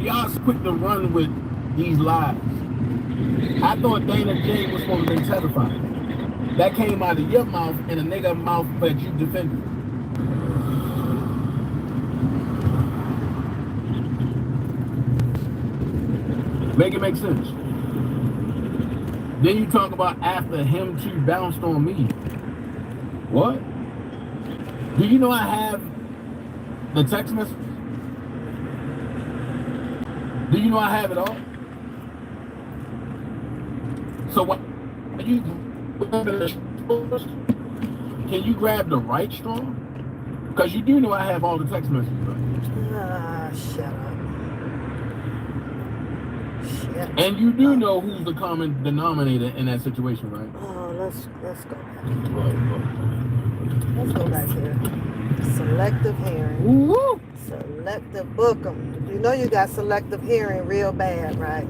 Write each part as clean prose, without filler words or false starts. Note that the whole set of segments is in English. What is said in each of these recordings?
y'all quick to run with these lies. I thought Dana J was supposed to be testifying. That came out of your mouth and a nigga mouth that you defended. Make it make sense. Then you talk about after him two bounced on me. What? Do you know I have the text message? Do you know I have it all? So what? Can you grab the right straw? Because you do know I have all the text messages, right? Ah, shut up. Shut and you do know who's the common denominator in that situation, right? Oh, let's go back. Let's go back here. Selective hearing. Woo! Selective book 'em. You know you got selective hearing real bad, right?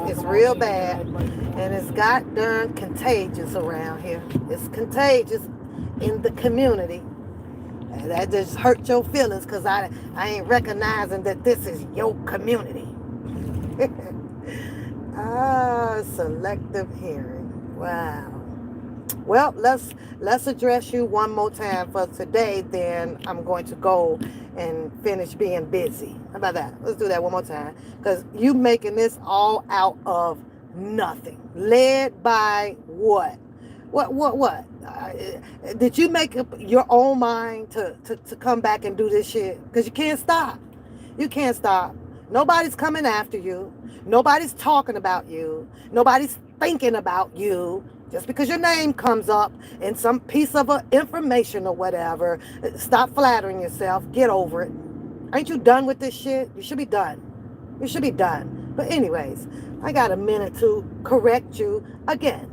It's real bad. And it's got darn contagious around here. It's contagious in the community. And that just hurt your feelings because I ain't recognizing that this is your community. Selective hearing. Wow. Well, let's address you one more time for today. Then I'm going to go and finish being busy. How about that? Let's do that one more time. Because you making this all out of nothing. Led by what? What? Did you make up your own mind to come back and do this shit? Because you can't stop. You can't stop. Nobody's coming after you. Nobody's talking about you. Nobody's thinking about you. Just because your name comes up in some piece of information or whatever, stop flattering yourself. Get over it. Ain't you done with this shit? You should be done. You should be done. But anyways, I got a minute to correct you again.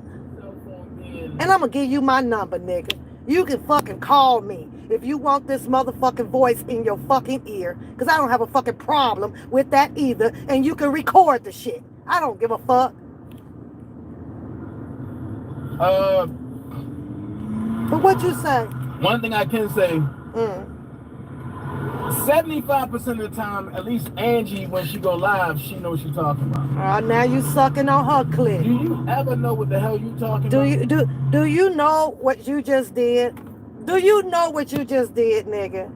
And I'm going to give you my number, nigga. You can fucking call me if you want this motherfucking voice in your fucking ear. Because I don't have a fucking problem with that either. And you can record the shit. I don't give a fuck. But what you say? One thing I can say, 75% of the time, at least Angie, when she go live, she knows what she's talking about. Now you sucking on her clip. Do you ever know what the hell you talking about? Do you know what you just did? Do you know what you just did, nigga?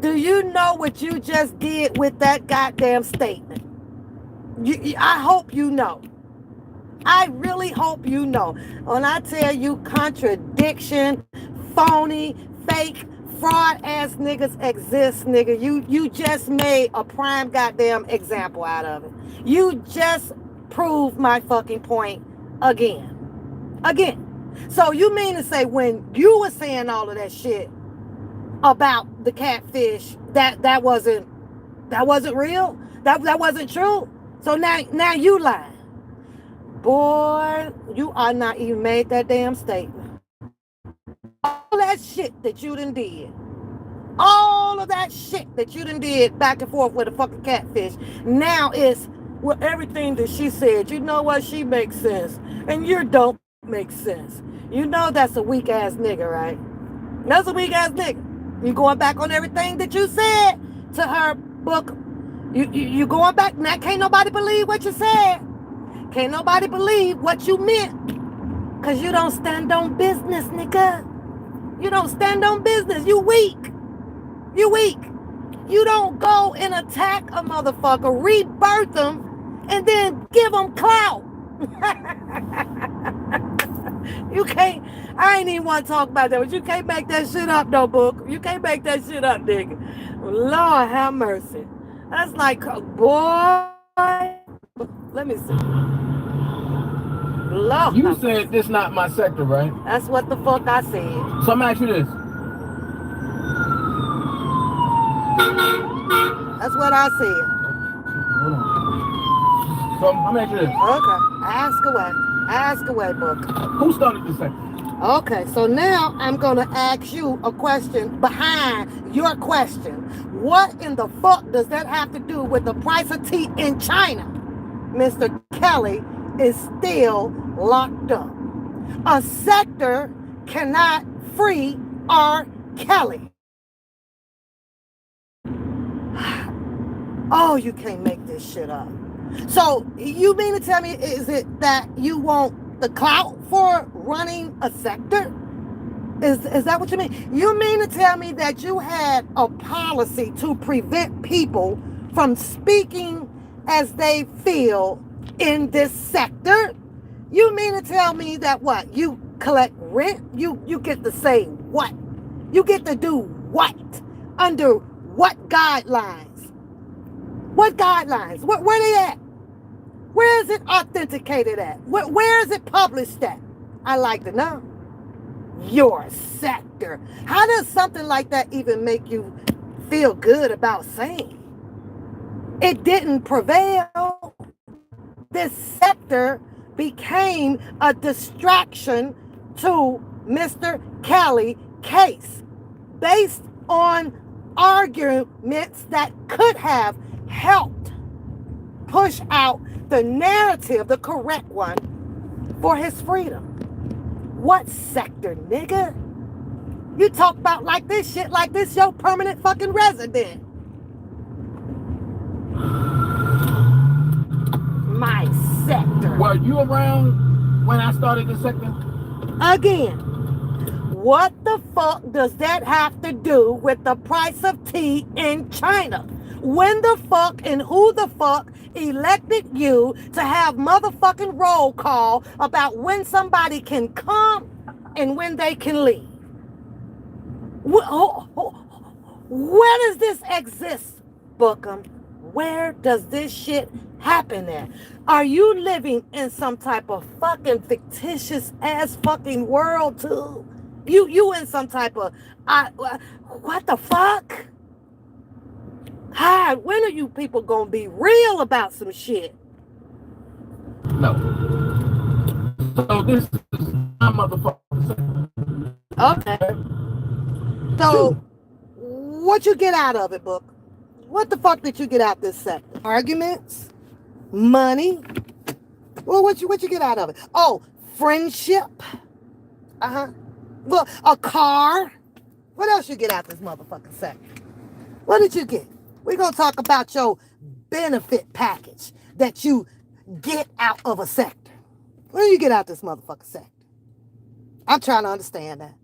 Do you know what you just did with that goddamn statement? I hope you know. I really hope you know. When I tell you contradiction, phony, fake, fraud ass niggas exist, nigga, you just made a prime goddamn example out of it. You just proved my fucking point again. So you mean to say when you were saying all of that shit about the catfish, that wasn't real? That wasn't true? So now you lying. Boy, you are not even made that damn statement. All that shit that you done did. All of that shit that you done did back and forth with a fucking catfish. Now it's with everything that she said. You know what? She makes sense. And you don't make sense. You know that's a weak ass nigga, right? That's a weak ass nigga. You going back on everything that you said to her book. You going back. Now can't nobody believe what you said. Can't nobody believe what you meant. Because you don't stand on business, nigga. You don't stand on business. You weak. You weak. You don't go and attack a motherfucker, rebirth them, and then give them clout. You can't, I ain't even want to talk about that, but you can't make that shit up, no book. You can't make that shit up, nigga. Lord have mercy. That's like, boy, let me see. Lord. You said this not my sector, right? That's what the fuck I said. So I'm asking you this. That's what I said. Hold on. So I'm asking you this. Okay. Ask away, book. Who started this sector? Okay, so now I'm going to ask you a question behind your question. What in the fuck does that have to do with the price of tea in China? Mr. Kelly is still locked up. A sector cannot free R. Kelly. Oh, you can't make this shit up. So you mean to tell me, is it that you want the clout for running a sector? Is that what you mean? You mean to tell me that you had a policy to prevent people from speaking as they feel in this sector? You mean to tell me that what? You collect rent? You get to say what? You get to do what? Under what guidelines? What guidelines? Where they at? Where is it authenticated at? Where is it published at? I like to know. Your sector. How does something like that even make you feel good about saying? It didn't prevail. This sector became a distraction to Mr. Kelly case based on arguments that could have helped push out the narrative, the correct one, for his freedom. What sector, nigga? You talk about like this shit like this your permanent fucking resident. My sector. Were you around when I started the sector? Again, what the fuck does that have to do with the price of tea in China? When the fuck and who the fuck elected you to have motherfucking roll call about when somebody can come and when they can leave? Where does this exist, Bookham? Where does this shit happen at? Are you living in some type of fucking fictitious ass fucking world too? You in some type of what the fuck? Hi, when are you people gonna be real about some shit? No. So this is my motherfucker. Okay. So what you get out of it, Book? What the fuck did you get out this sector? Arguments? Money? Well, what you get out of it? Oh, friendship? Well, a car? What else you get out this motherfucking sector? What did you get? We're gonna talk about your benefit package that you get out of a sector. What do you get out this motherfucking sector? I'm trying to understand that.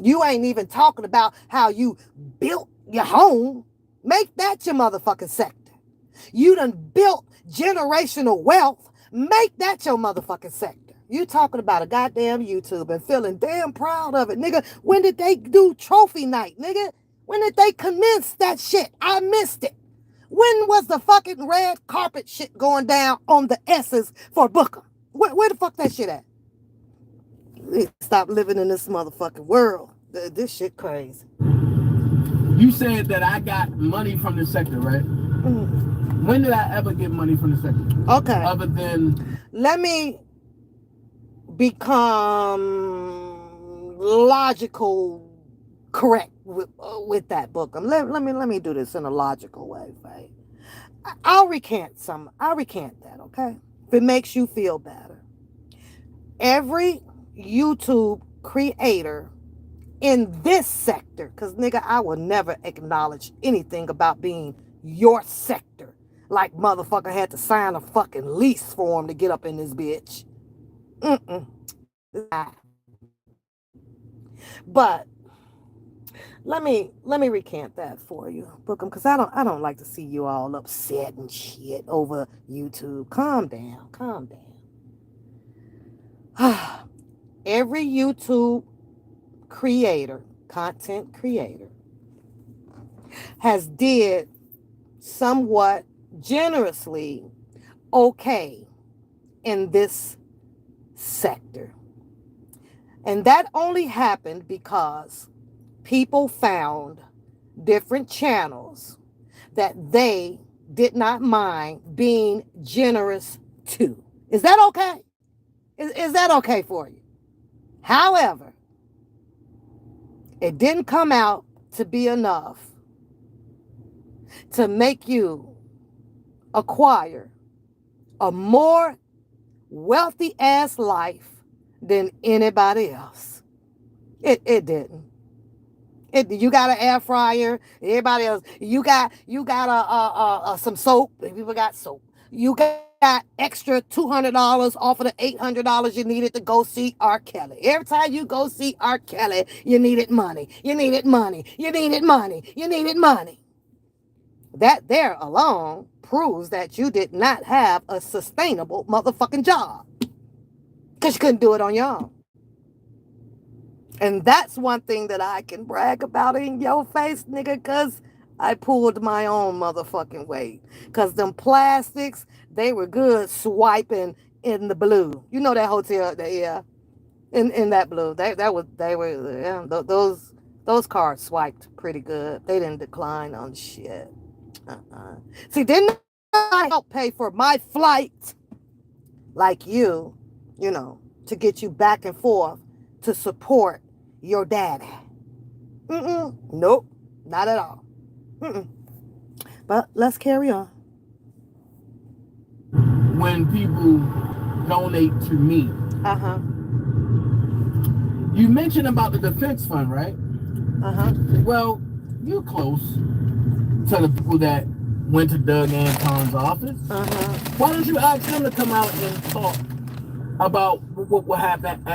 You ain't even talking about how you built your home. Make that your motherfucking sector. You done built generational wealth. Make that your motherfucking sector. You talking about a goddamn YouTube and feeling damn proud of it, nigga. When did they do trophy night, nigga? When did they commence that shit? I missed it. When was the fucking red carpet shit going down on the S's for Booker? Where the fuck that shit at? Stop living in this motherfucking world. This shit crazy. You said that I got money from the sector, right? Mm. When did I ever get money from the sector? Okay. Other than... Let me become logical correct with that book. Let me do this in a logical way, right? I'll recant that, okay? If it makes you feel better. Every YouTube creator in this sector, because nigga, I will never acknowledge anything about being your sector. Like motherfucker had to sign a fucking lease form to get up in this bitch. But let me recant that for you, Bookham, because I don't like to see you all upset and shit over YouTube. Calm down. Every YouTube creator, content creator, has did somewhat generously okay in this sector. And that only happened because people found different channels that they did not mind being generous to. Is that okay? Is that okay for you? However, it didn't come out to be enough to make you acquire a more wealthy ass life than anybody else. It didn't. You got an air fryer. Everybody else, you got some soap. People got soap. You got extra $200 off of the $800 you needed to go see R. Kelly. Every time you go see R. Kelly, you needed money. You needed money. You needed money. You needed money. That there alone proves that you did not have a sustainable motherfucking job. Because you couldn't do it on your own. And that's one thing that I can brag about in your face, nigga, because I pulled my own motherfucking weight. Because them plastics, they were good swiping in the blue. You know that hotel, yeah, in that blue. Those cards swiped pretty good. They didn't decline on shit. See, didn't I help pay for my flight like you know, to get you back and forth to support your daddy? Nope, not at all. But let's carry on. When people donate to me, you mentioned about the defense fund, right? Well, you're close to the people that went to Doug Anton's office. Why don't you ask them to come out and talk about what happened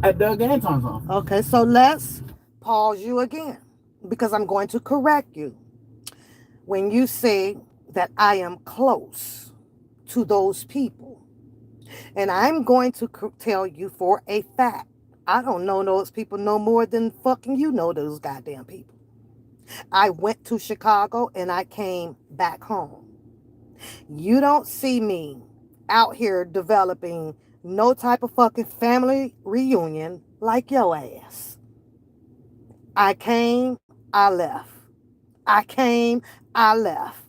at Doug Anton's office? Okay, so let's pause you again because I'm going to correct you. When you say that I am close to those people, and I'm going to tell you for a fact, I don't know those people no more than fucking you know those goddamn people. I went to Chicago and I came back home. You don't see me out here developing no type of fucking family reunion like your ass. I came, I left. I came, I left.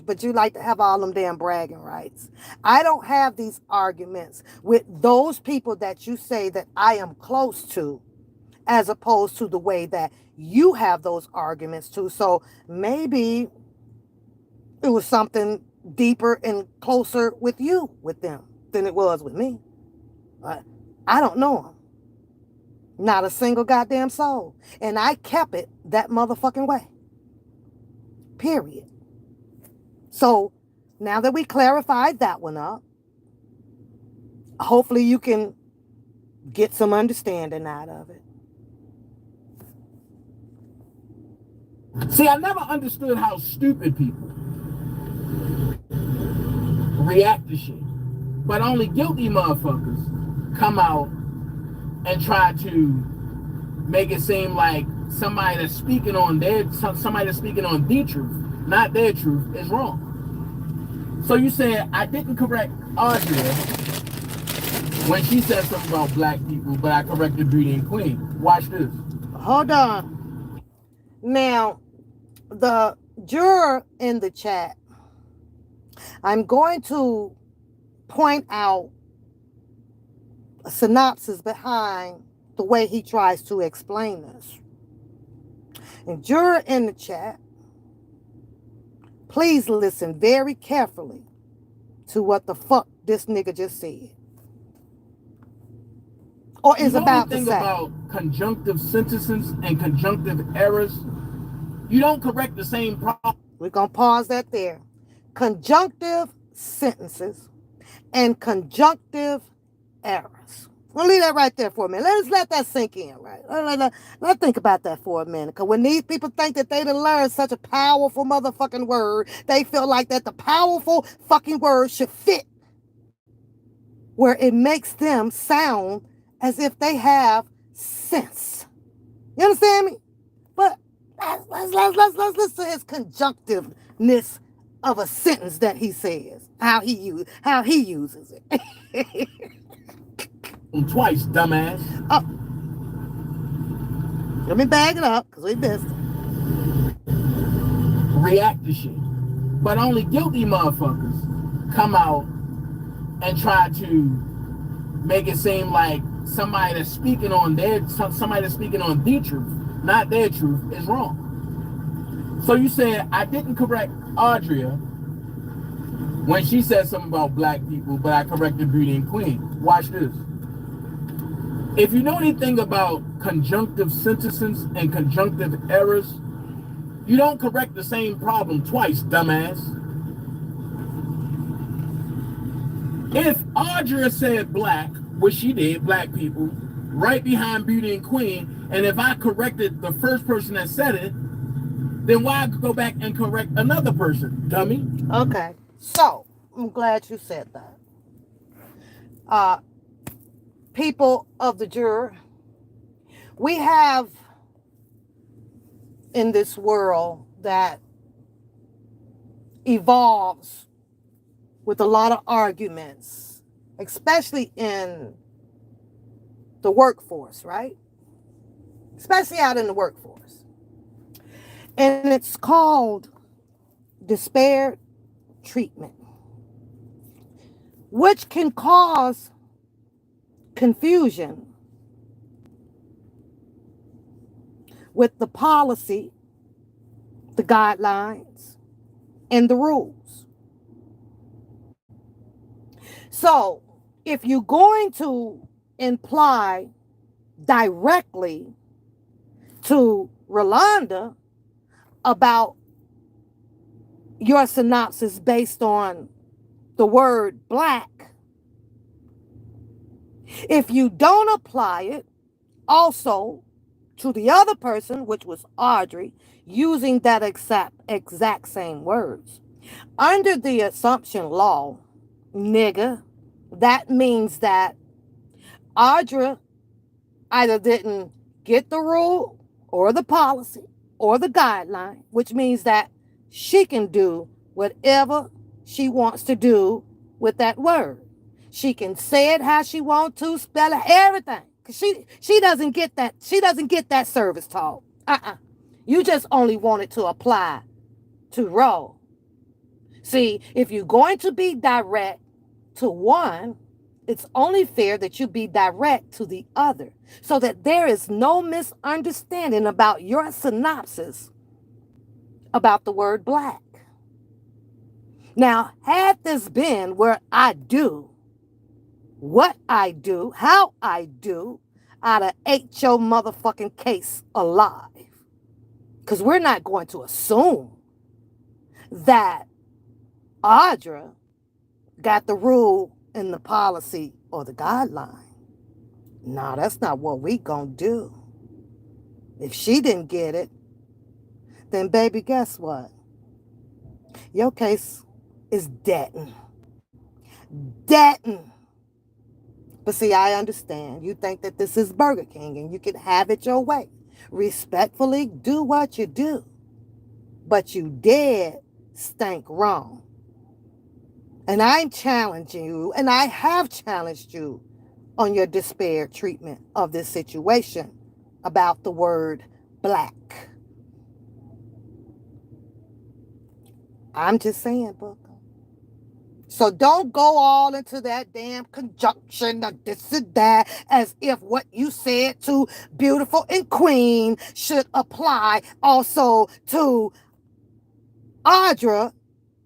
But you like to have all them damn bragging rights. I don't have these arguments with those people that you say that I am close to, as opposed to the way that you have those arguments too. So maybe it was something deeper and closer with them than it was with me. I don't know them. Not a single goddamn soul. And I kept it that motherfucking way. Period. So now that we clarified that one up, hopefully you can get some understanding out of it. See, I never understood how stupid people react to shit. But only guilty motherfuckers come out and try to make it seem like somebody that's speaking on the truth, not their truth, is wrong. So you said I didn't correct Audrey when she said something about black people, but I corrected Beauty and Queen. Watch this. Hold on. Now, the juror in the chat, I'm going to point out a synopsis behind the way he tries to explain this. And juror in the chat, please listen very carefully to what the fuck this nigga just said. Or is about to say. About conjunctive sentences and conjunctive errors, you don't correct the same problem. We're going to pause that there. Conjunctive sentences and conjunctive errors. We'll leave that right there for a minute. Let's let that sink in, right? Let's think about that for a minute. Because when these people think that they done learned such a powerful motherfucking word, they feel like that the powerful fucking word should fit where it makes them sound as if they have sense. You understand me? But let's listen to his conjunctiveness of a sentence that he says, how he uses it. Twice, dumbass. Oh. Let me bag it up, because we missed it. React to shit. But only guilty motherfuckers come out and try to make it seem like somebody that's speaking on the truth, not their truth, is wrong. So you said I didn't correct Audrey when she said something about black people, but I corrected Beauty and Queen. Watch this. If you know anything about conjunctive sentences and conjunctive errors. You don't correct the same problem twice, dumbass. If Audra said black, which she did, black people, right behind Beauty and Queen, and if I corrected the first person that said it, then why go back and correct another person, dummy? Okay, so I'm glad you said that. People of the juror, we have in this world that evolves with a lot of arguments, especially in the workforce, right? Especially out in the workforce. And it's called disparate treatment, which can cause confusion with the policy, the guidelines, and the rules. So, if you're going to imply directly to Rolanda about your synopsis based on the word black, if you don't apply it also to the other person, which was Audrey, using that exact same words, under the assumption law, nigga, that means that Audra either didn't get the rule or the policy or the guideline, which means that she can do whatever she wants to do with that word. She can say it how she wants to, spell it, everything. She doesn't get that. She doesn't get that service talk. You just only want it to apply to Ro. See, if you're going to be direct to one, it's only fair that you be direct to the other, so that there is no misunderstanding about your synopsis about the word black. Now, had this been where I do what I do, how I do, I'd have ate your motherfucking case alive. Because we're not going to assume that Audra got the rule and the policy or the guideline. No, that's not what we gonna do. If she didn't get it, then baby, guess what? Your case is dead. Dead. But see, I understand. You think that this is Burger King and you can have it your way. Respectfully do what you do. But you dead stank wrong. And I'm challenging you, and I have challenged you on your disparate treatment of this situation about the word black. I'm just saying, Booker. So don't go all into that damn conjunction of this and that as if what you said to Beautiful and Queen should apply also to Audra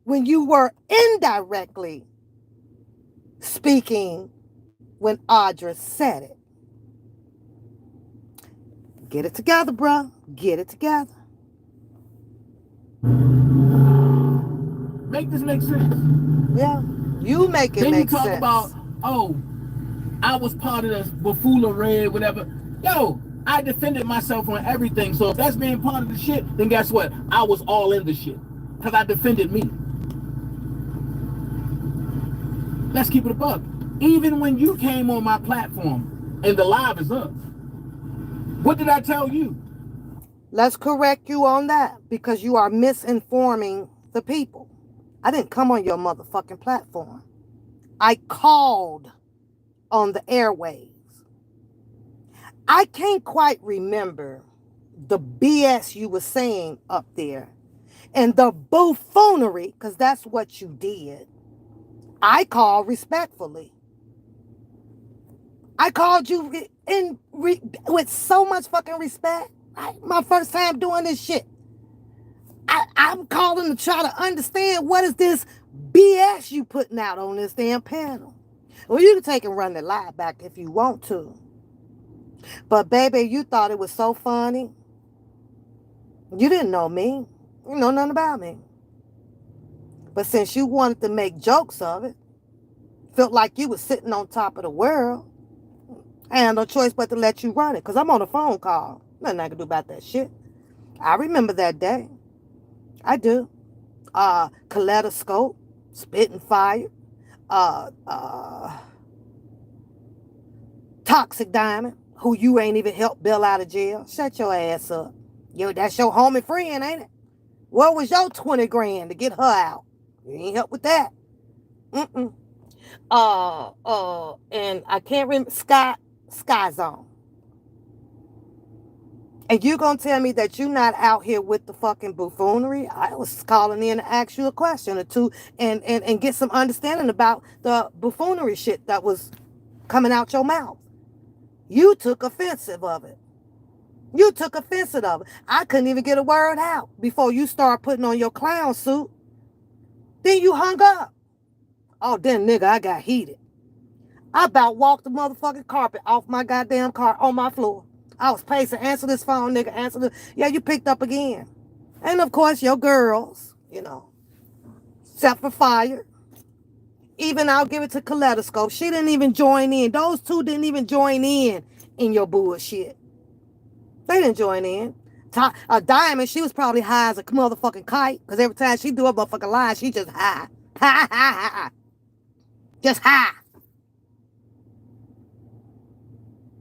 when you were indirectly speaking when Audra said it. Get it together, bro. Get it together. Make this make sense. Yeah, you make it make sense. Then you talk about, oh, I was part of the Bafula Red, whatever. Yo, I defended myself on everything. So if that's being part of the shit, then guess what? I was all in the shit. Because I defended me. Let's keep it a buck. Even when you came on my platform and the live is up, what did I tell you? Let's correct you on that because you are misinforming the people. I didn't come on your motherfucking platform. I called on the airwaves. I can't quite remember the BS you were saying up there and the buffoonery, because that's what you did. I called respectfully. I called you with so much fucking respect. My first time doing this shit. I'm calling to try to understand what is this BS you putting out on this damn panel. Well, you can take and run the live back if you want to. But baby, you thought it was so funny. You didn't know me. You know nothing about me. But since you wanted to make jokes of it, felt like you was sitting on top of the world, I had no choice but to let you run it. Because I'm on a phone call. Nothing I can do about that shit. I remember that day. I do. Kaleidoscope, spitting fire, uh, uh, Toxic Diamond, who you ain't even helped bail out of jail. Shut your ass up. Yo, that's your homie friend, ain't it? What was your 20 grand to get her out? You ain't help with that. Mm-mm. And I can't remember Sky Zone. And you gonna tell me that you not out here with the fucking buffoonery? I was calling in to ask you a question or two and get some understanding about the buffoonery shit that was coming out your mouth. You took offensive of it. You took offensive of it. I couldn't even get a word out before you start putting on your clown suit. Then you hung up. Oh, then nigga, I got heated. I about walked the motherfucking carpet off my goddamn car on my floor. I was pacing, answer this phone, nigga, answer this. Yeah, you picked up again. And of course, your girls, set for fire. Even I'll give it to Kaleidoscope. She didn't even join in. Those two didn't even join in your bullshit. They didn't join in. Diamond, she was probably high as a motherfucking kite. Because every time she do a motherfucking line, she just high. Ha, ha, ha, ha. Just high.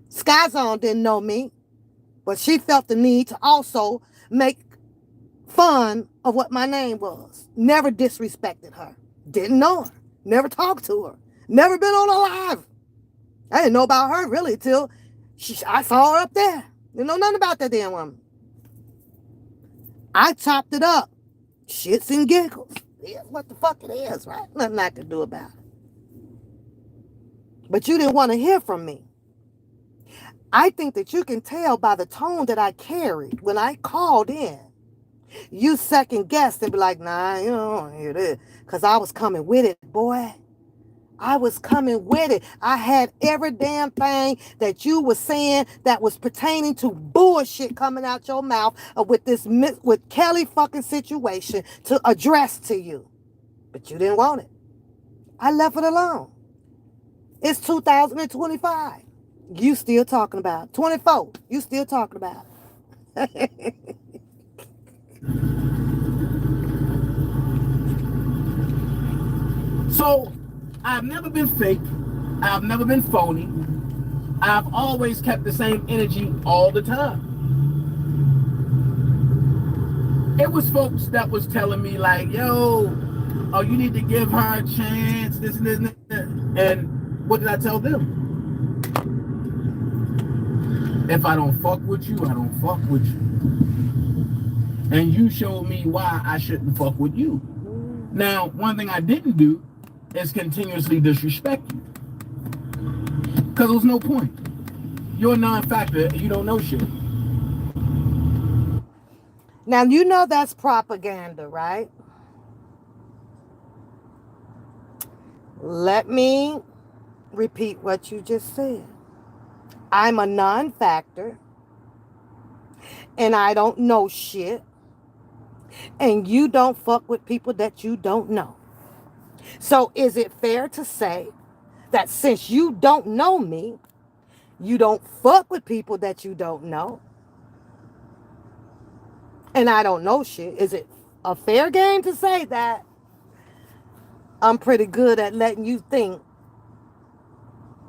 Sky Zone didn't know me. But she felt the need to also make fun of what my name was. Never disrespected her. Didn't know her. Never talked to her. Never been on her live. I didn't know about her really till I saw her up there. Didn't know nothing about that damn woman. I chopped it up. Shits and giggles. It's what the fuck it is, right? Nothing I could do about it. But you didn't want to hear from me. I think that you can tell by the tone that I carried when I called in. You second guessed and be like, nah, you don't hear this. Because I was coming with it, boy. I was coming with it. I had every damn thing that you were saying that was pertaining to bullshit coming out your mouth with Kelly fucking situation to address to you. But you didn't want it. I left it alone. It's 2025. You still talking about it. 24. You still talking about it. So, I've never been fake. I've never been phony. I've always kept the same energy all the time. It was folks that was telling me like, yo, oh, you need to give her a chance, this and this and that. And what did I tell them? If I don't fuck with you, I don't fuck with you. And you showed me why I shouldn't fuck with you. Now, one thing I didn't do is continuously disrespect you. Because there was no point. You're a non-factor. You don't know shit. Now, you know that's propaganda, right? Let me repeat what you just said. I'm a non-factor, and I don't know shit, and you don't fuck with people that you don't know. So is it fair to say that since you don't know me, you don't fuck with people that you don't know, and I don't know shit? Is it a fair game to say that I'm pretty good at letting you think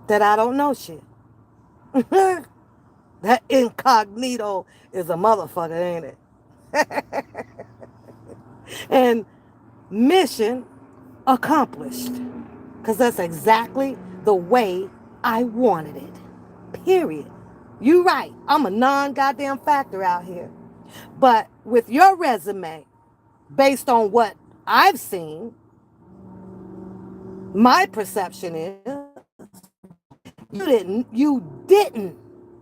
that I don't know shit? That incognito is a motherfucker, ain't it? And mission accomplished. Because that's exactly the way I wanted it. Period. You right. I'm a non-goddamn factor out here. But with your resume, based on what I've seen, my perception is you didn't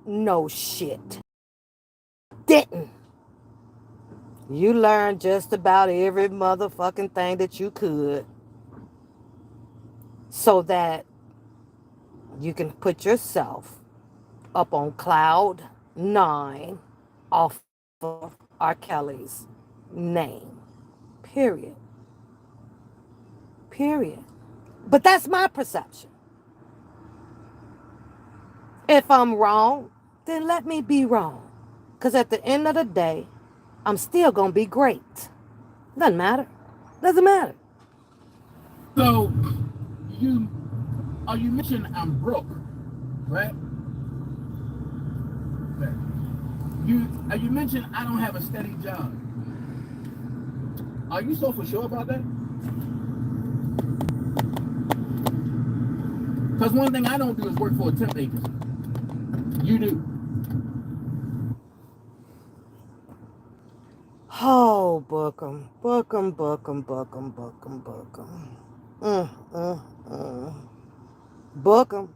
know shit. Didn't. You learned just about every motherfucking thing that you could so that you can put yourself up on cloud nine off of R. Kelly's name. Period. Period. But that's my perception. If I'm wrong, then let me be wrong. Because at the end of the day, I'm still going to be great. Doesn't matter. Doesn't matter. So you you mentioned I'm broke, right? Okay. You mentioned I don't have a steady job. Are you so for sure about that? Because one thing I don't do is work for a temp agency. You do. Oh, book 'em. Book 'em, book 'em, book 'em, book 'em, book 'em. Book 'em.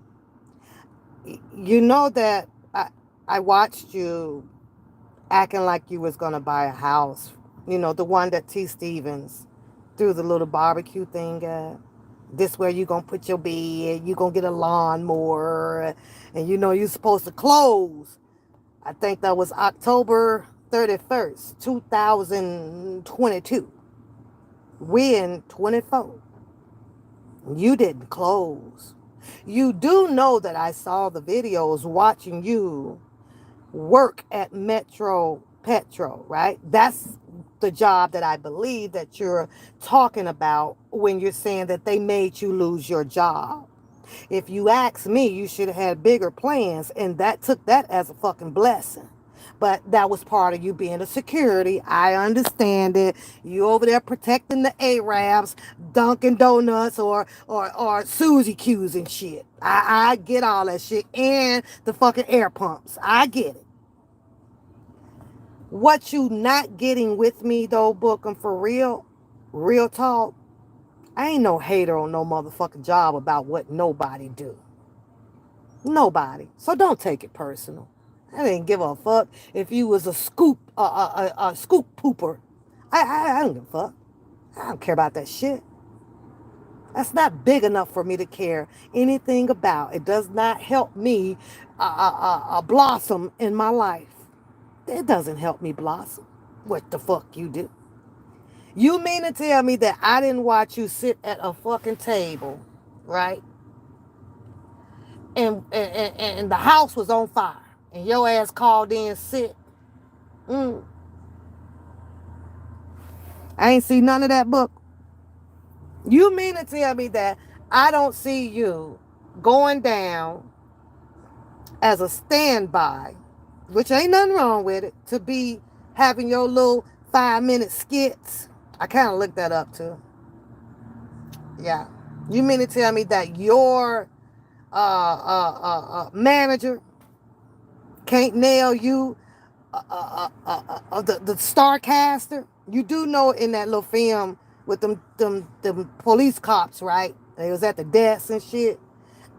You know that I watched you acting like you was going to buy a house. You know, the one that T. Stevens threw the little barbecue thing at. This where you going to put your bed, you going to get a lawnmower, and you know you're supposed to close. I think that was October 31st, 2022. We in 24. You didn't close. You do know that I saw the videos watching you work at Metro Petro, right? That's the job that I believe that you're talking about when you're saying that they made you lose your job. If you ask me, you should have had bigger plans, and that took that as a fucking blessing. But that was part of you being a security. I understand it. You over there protecting the Arabs, Dunkin' Donuts, or Suzy Q's and shit. I get all that shit, and the fucking air pumps. I get it. What you not getting with me though, Bookum, for real, real talk, I ain't no hater on no motherfucking job about what nobody do. Nobody. So don't take it personal. I didn't give a fuck if you was a scoop pooper. I don't give a fuck. I don't care about that shit. That's not big enough for me to care anything about. It does not help me blossom in my life. It doesn't help me blossom. What the fuck you do? You mean to tell me that I didn't watch you sit at a fucking table, right? And the house was on fire, and your ass called in sick. Mm. I ain't see none of that, book. You mean to tell me that I don't see you going down as a standby, which ain't nothing wrong with it, to be having your little 5-minute skits? I kind of looked that up too. Yeah. You mean to tell me that your manager can't nail you, the star caster? You do know in that little film with them police cops, right? They was at the desk and shit.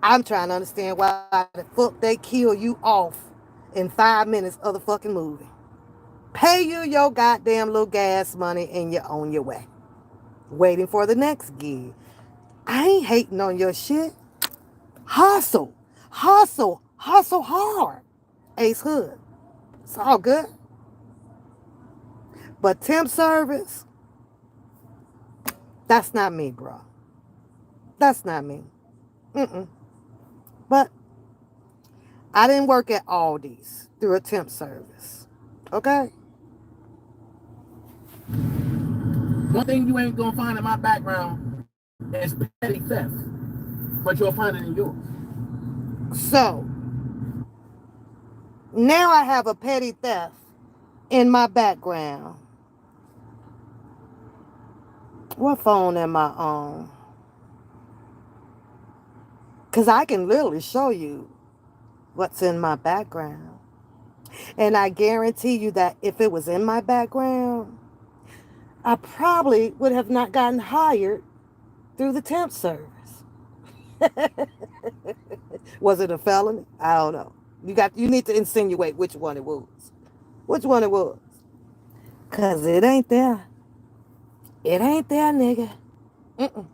I'm trying to understand why the fuck they kill you off in 5 minutes of the fucking movie. Pay you your goddamn little gas money and you're on your way. Waiting for the next gig. I ain't hating on your shit. Hustle. Hustle. Hustle hard. Ace Hood. It's all good. But temp service, that's not me, bro. That's not me. Mm-mm. But I didn't work at Aldi's through a temp service. Okay? One thing you ain't gonna find in my background is petty theft, but you'll find it in yours. So, now I have a petty theft in my background. What phone am I on? Because I can literally show you what's in my background. And I guarantee you that if it was in my background, I probably would have not gotten hired through the temp service. Was it a felony? I don't know. You need to insinuate which one it was. Which one it was. Cause it ain't there. It ain't there, nigga. Mm-mm.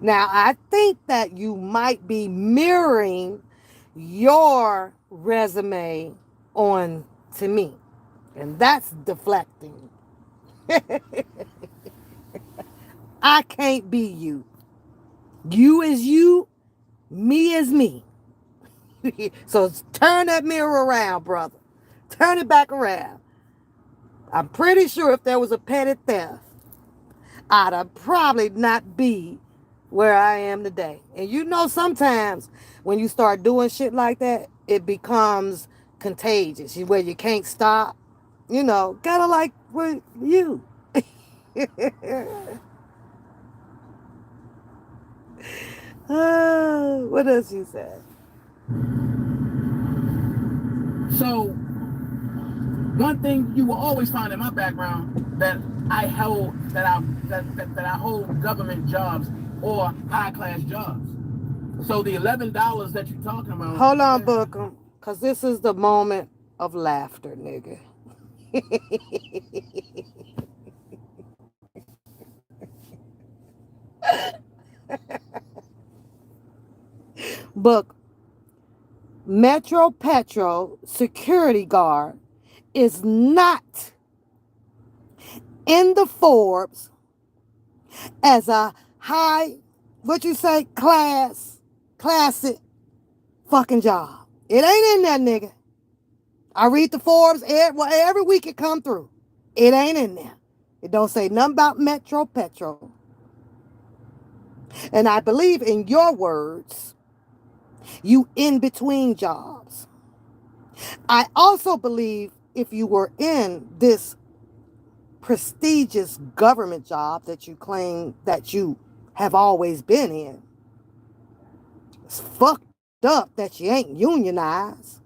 Now I think that you might be mirroring your resume on to me. And that's deflecting. I can't be you. You is you, me is me. So turn that mirror around, brother. Turn it back around. I'm pretty sure if there was a petty theft, I'd have probably not be where I am today. And you know, sometimes when you start doing shit like that, it becomes contagious, where you can't stop. You know, kind of like with you. What else you said? So, one thing you will always find in my background that I hold government jobs or high class jobs. So the $11 that you're talking about. Hold on, Booker, because this is the moment of laughter, nigga. Book, Metro Petro security guard is not in the Forbes as a high, what you say, classic fucking job. It ain't in there, nigga. I read the Forbes every week it come through. It ain't in there. It don't say nothing about Metro Petro. And I believe in your words, you in between jobs. I also believe if you were in this prestigious government job that you claim that you have always been in, it's fucked up that you ain't unionized.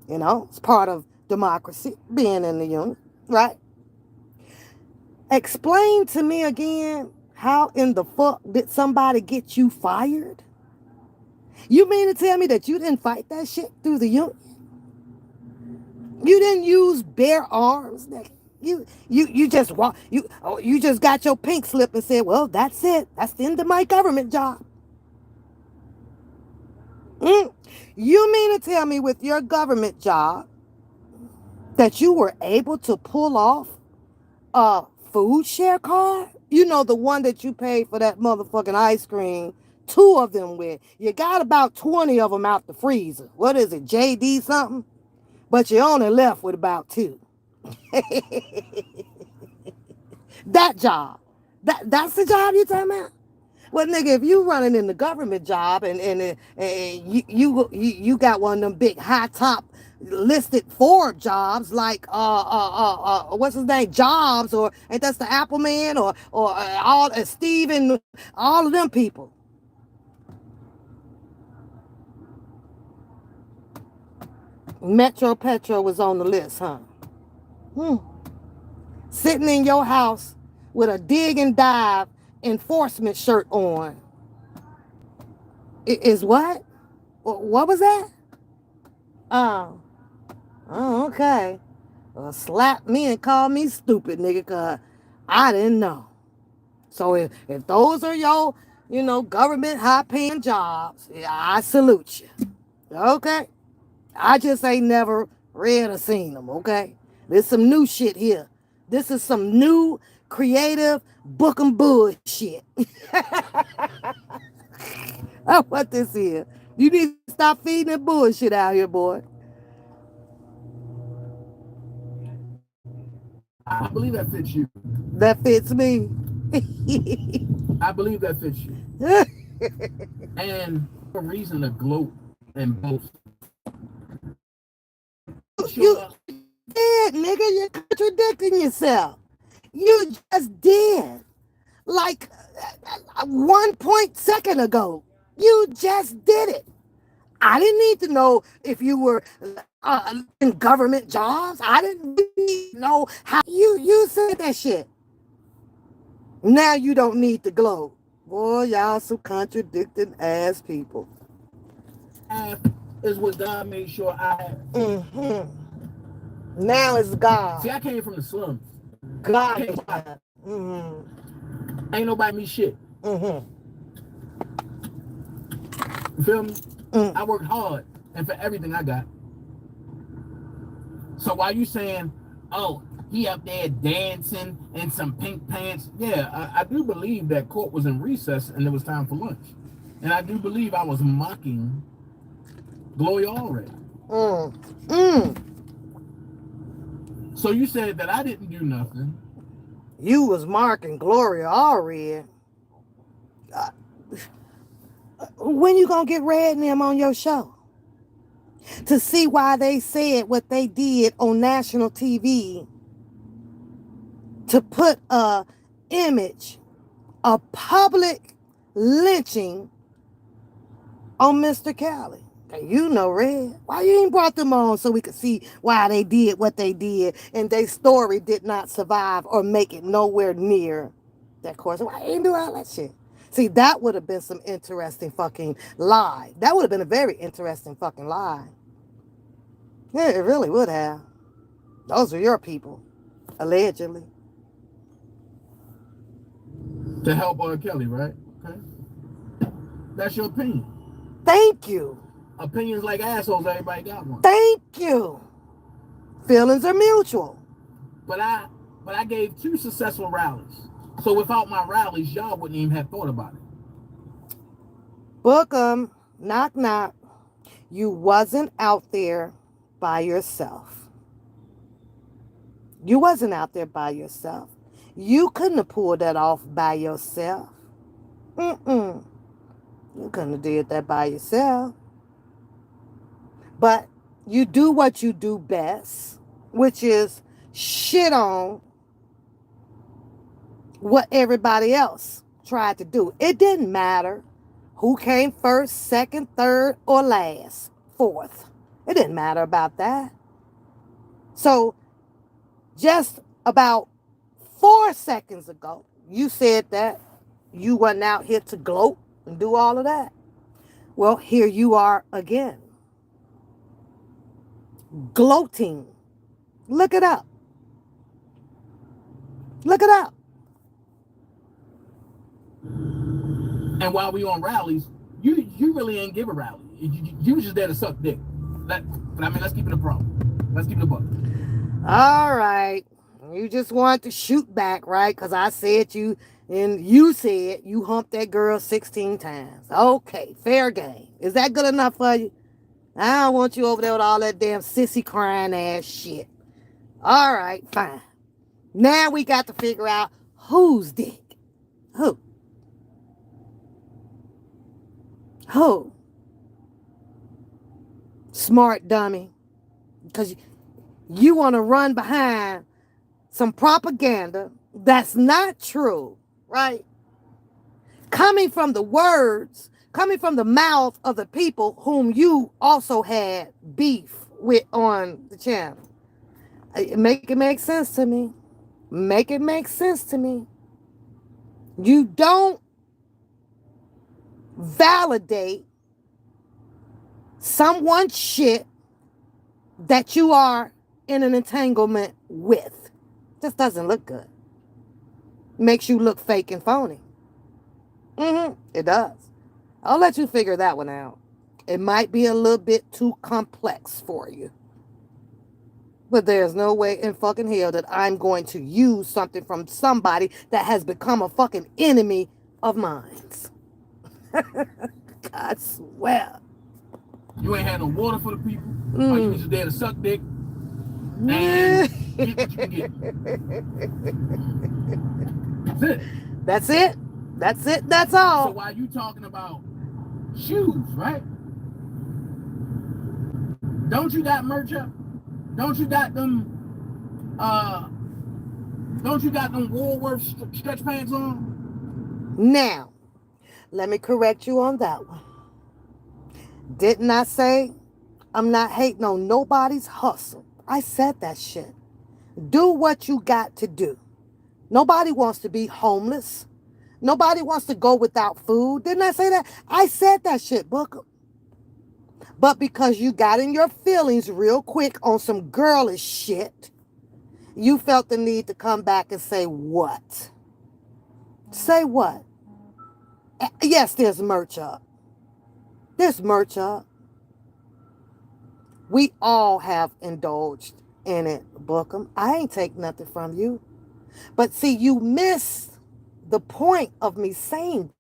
You know, it's part of democracy, being in the union, right? Explain to me again, how in the fuck did somebody get you fired? You mean to tell me that you didn't fight that shit through the union? You didn't use bare arms, nigga. You just walk. You just got your pink slip and said, "Well, that's it. That's the end of my government job." You mean to tell me with your government job that you were able to pull off a food share card? You know, the one that you paid for that motherfucking ice cream, 2 of them with. You got about 20 of them out the freezer. What is it, JD something? But you only left with about 2. That job. That's the job you talking about? Well, nigga, if you running in the government job and you got one of them big high top listed Ford jobs like what's his name, Jobs, or ain't that's the Apple man, or all Steve and all of them people. Metro Petro was on the list, huh? Sitting in your house with a dig and dive enforcement shirt on. Is what? What was that? Oh, okay. Well, slap me and call me stupid, nigga, because I didn't know. So if those are your, government high-paying jobs, I salute you. Okay? I just ain't never read or seen them, okay? There's some new shit here. This is some new, creative, book and bullshit. That's what this is. You need to stop feeding that bullshit out here, boy. I believe that fits you. That fits me. I believe that fits you. And a reason to gloat and boast. You did, nigga. You're contradicting yourself. You just did. Like 1 second ago. You just did it. I didn't need to know if you were in government jobs. I didn't need to know how you said that shit. Now you don't need to gloat. Boy, y'all some contradicting ass people. Is what God made sure I had. Now it's God. See, I came from the slums. God. Ain't nobody me shit. You feel me? I worked hard and for everything I got. So while you saying, oh, he up there dancing in some pink pants, yeah, I do believe that court was in recess and it was time for lunch. And I do believe I was mocking Gloria already. So you said that I didn't do nothing. You was mocking Gloria already. When you gonna get Red and them on your show? To see why they said what they did on national TV to put a image, a public lynching on Mr. Cali. You know, Red. Why you ain't brought them on so we could see why they did what they did and their story did not survive or make it nowhere near that course? Why you ain't do all that shit? See, that would have been some interesting fucking lie. That would have been a very interesting fucking lie. Yeah, it really would have. Those are your people, allegedly. To help R. Kelly, right? Okay. That's your opinion. Thank you. Opinions like assholes, everybody got one. Thank you. Feelings are mutual. But I gave 2 successful rallies. So without my rallies, y'all wouldn't even have thought about it. Book 'em. Knock, knock. You wasn't out there by yourself. You wasn't out there by yourself. You couldn't have pulled that off by yourself. You couldn't have did that by yourself. But you do what you do best, which is shit on what everybody else tried to do. It didn't matter who came first, second, third, or last, fourth. It didn't matter about that. So just about 4 seconds ago, you said that you wasn't out here to gloat and do all of that. Well, here you are again. Gloating. Look it up. Look it up. And while we on rallies, you really ain't give a rally. You was just there to suck dick. But I mean, let's keep it a pro. Let's keep it a buck. All right. You just want to shoot back, right? Because I said you, and you said you humped that girl 16 times. Okay, fair game. Is that good enough for you? I don't want you over there with all that damn sissy crying ass shit. All right, fine. Now we got to figure out whose dick. Who? Who? Smart dummy. Because you want to run behind some propaganda that's not true, right? Coming from the words, coming from the mouth of the people whom you also had beef with on the channel. Make it make sense to me. Make it make sense to me. You don't validate someone's shit that you are in an entanglement with. Just doesn't look good. Makes you look fake and phony. It does. I'll let you figure that one out. It might be a little bit too complex for you. But there's no way in fucking hell that I'm going to use something from somebody that has become a fucking enemy of mine. I swear. You ain't had no water for the people. Or you was just there to suck dick. And get what you can get. That's it. That's it. That's it. That's all. So while you talking about shoes, right? Don't you got merch up? Don't you got them Woolworth stretch pants on? Now, let me correct you on that one. Didn't I say I'm not hating on nobody's hustle? I said that shit. Do what you got to do. Nobody wants to be homeless. Nobody wants to go without food. Didn't I say that? I said that shit, Booker. But because you got in your feelings real quick on some girlish shit, you felt the need to come back and say what? Say what? Yes, there's merch up. There's merch up. We all have indulged in it, Bookham. I ain't take nothing from you. But see, you miss the point of me saying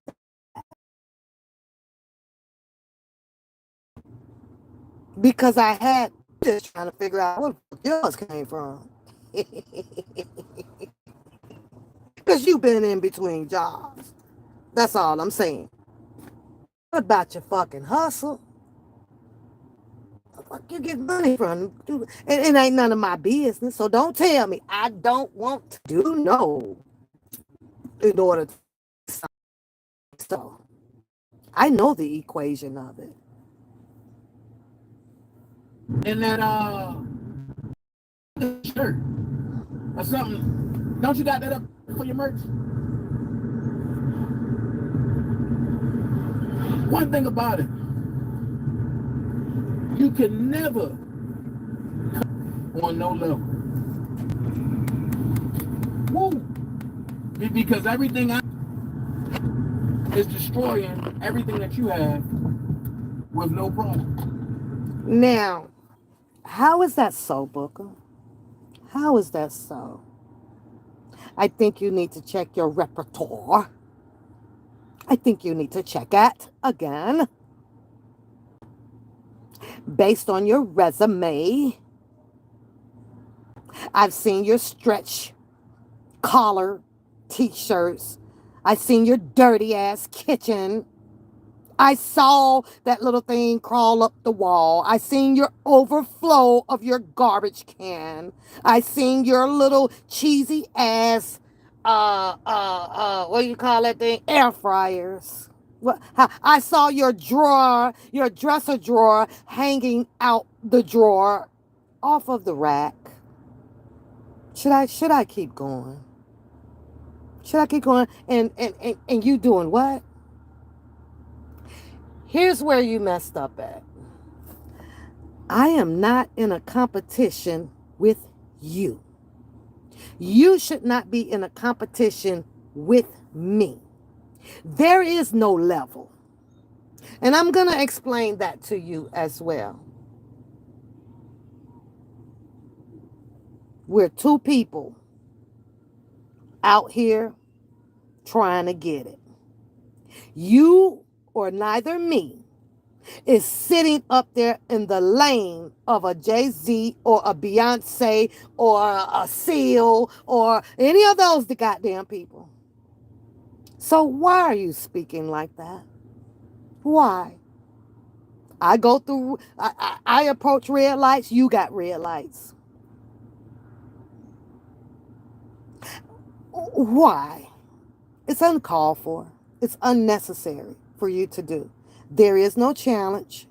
because I had just trying to figure out where yours came from. Because you've been in between jobs. That's all I'm saying. What about your fucking hustle? The fuck you get money from? It ain't none of my business. So don't tell me I don't want to do no in order to. So I know the equation of it. And that shirt or something. Don't you got that up for your merch? One thing about it, you can never on no level. Woo! Because everything is destroying everything that you have with no problem. Now, how is that so, Booker? How is that so? I think you need to check your repertoire. I think you need to check it again. Based on your resume, I've seen your stretch collar t-shirts. I've seen your dirty ass kitchen. I saw that little thing crawl up the wall. I seen your overflow of your garbage can. I seen your little cheesy ass, what do you call that thing? Air fryers. What? I saw your drawer, your dresser drawer hanging out the drawer off of the rack. Should I keep going? Should I keep going? And you doing what? Here's where you messed up at. I am not in a competition with you. You should not be in a competition with me. There is no level. And I'm going to explain that to you as well. We're two people out here trying to get it. You or neither me is sitting up there in the lane of a Jay-Z or a Beyonce or a Seal or any of those the goddamn people. So why are you speaking like that? Why? I go through, I approach red lights, you got red lights. Why? It's uncalled for. It's unnecessary for you to do. There is no challenge.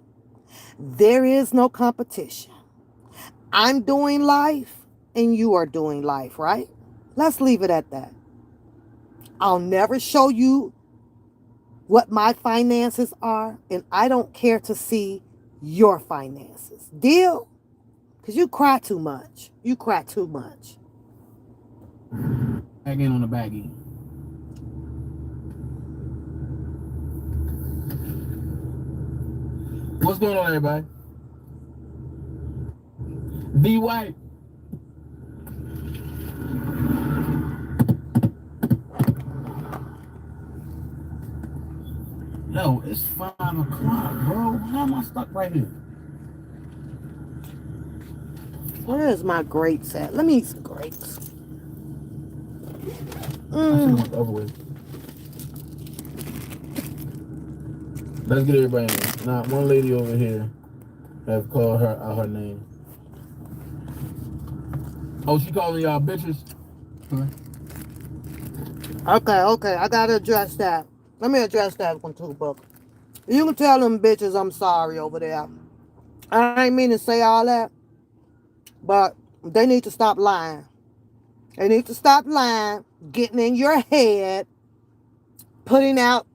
There is no competition. I'm doing life and you are doing life, right? Let's leave it at that. I'll never show you what my finances are, and I don't care to see your finances. Deal? Because you cry too much. You cry too much. Back in on the back end. What's going on, everybody? Be white. Yo, it's 5 o'clock, bro. How am I stuck right here? Where is my grapes at? Let me eat some grapes. I should have went the other way. Let's get everybody in there. Now, one lady over here have called her out her name. Oh, she calling y'all bitches? Okay. I gotta address that. Let me address that one too, Book. You can tell them bitches I'm sorry over there. I ain't mean to say all that, but they need to stop lying. They need to stop lying, getting in your head, putting out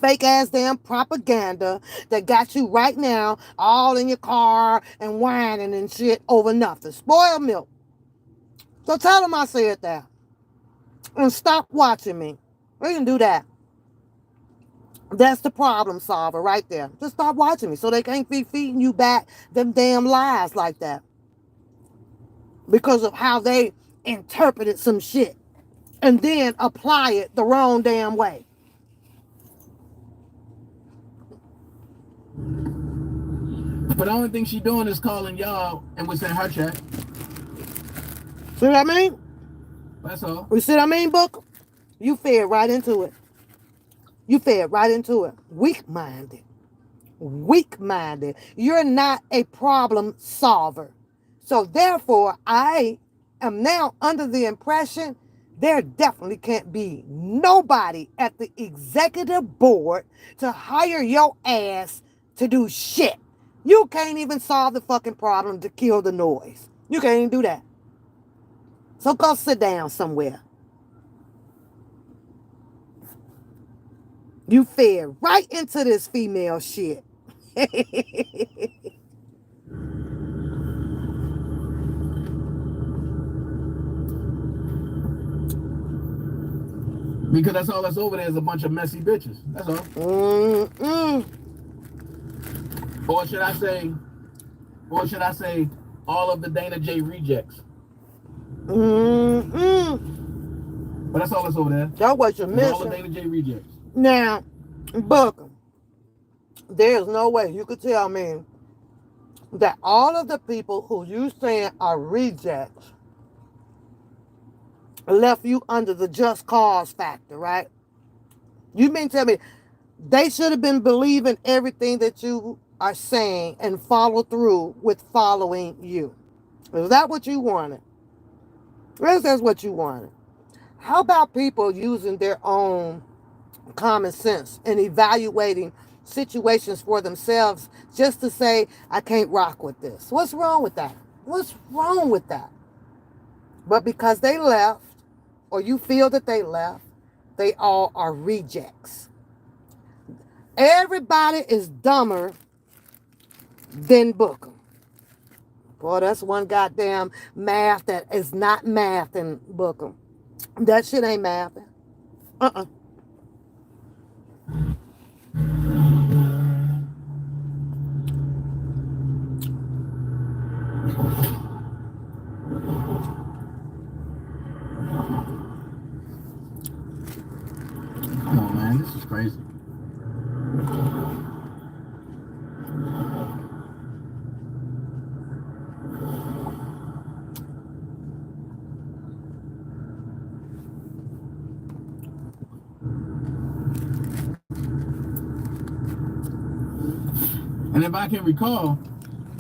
fake ass damn propaganda that got you right now all in your car and whining and shit over nothing. Spoiled milk. So tell them I said that. And stop watching me. We can do that. That's the problem solver right there. Just stop watching me so they can't be feeding you back them damn lies like that because of how they interpreted some shit and then apply it the wrong damn way. But the only thing she doing is calling y'all and what's in her chat. See what I mean? That's all. You see what I mean, Book? You fed right into it. You fed right into it. Weak-minded. Weak-minded. You're not a problem solver. So therefore, I am now under the impression there definitely can't be nobody at the executive board to hire your ass to do shit. You can't even solve the fucking problem to kill the noise. You can't even do that. So go sit down somewhere. You fed right into this female shit. Because that's all that's over there is a bunch of messy bitches. That's all. Or should I say, all of the Dana J rejects? But that's all that's over there. That's what you're missing. All the Dana J rejects. Now, Booker, there's no way you could tell me that all of the people who you saying are rejects left you under the just cause factor, right? You mean tell me they should have been believing everything that you are saying and follow through with following you. Is that what you wanted? Yes, that's what you wanted. How about people using their own common sense and evaluating situations for themselves just to say, I can't rock with this? What's wrong with that? What's wrong with that? But because they left, or you feel that they left, they all are rejects. Everybody is dumber than Booker. Boy, that's one goddamn math that is not math in Booker. That shit ain't math. Uh-uh. Come on, man. This is crazy. And if I can recall,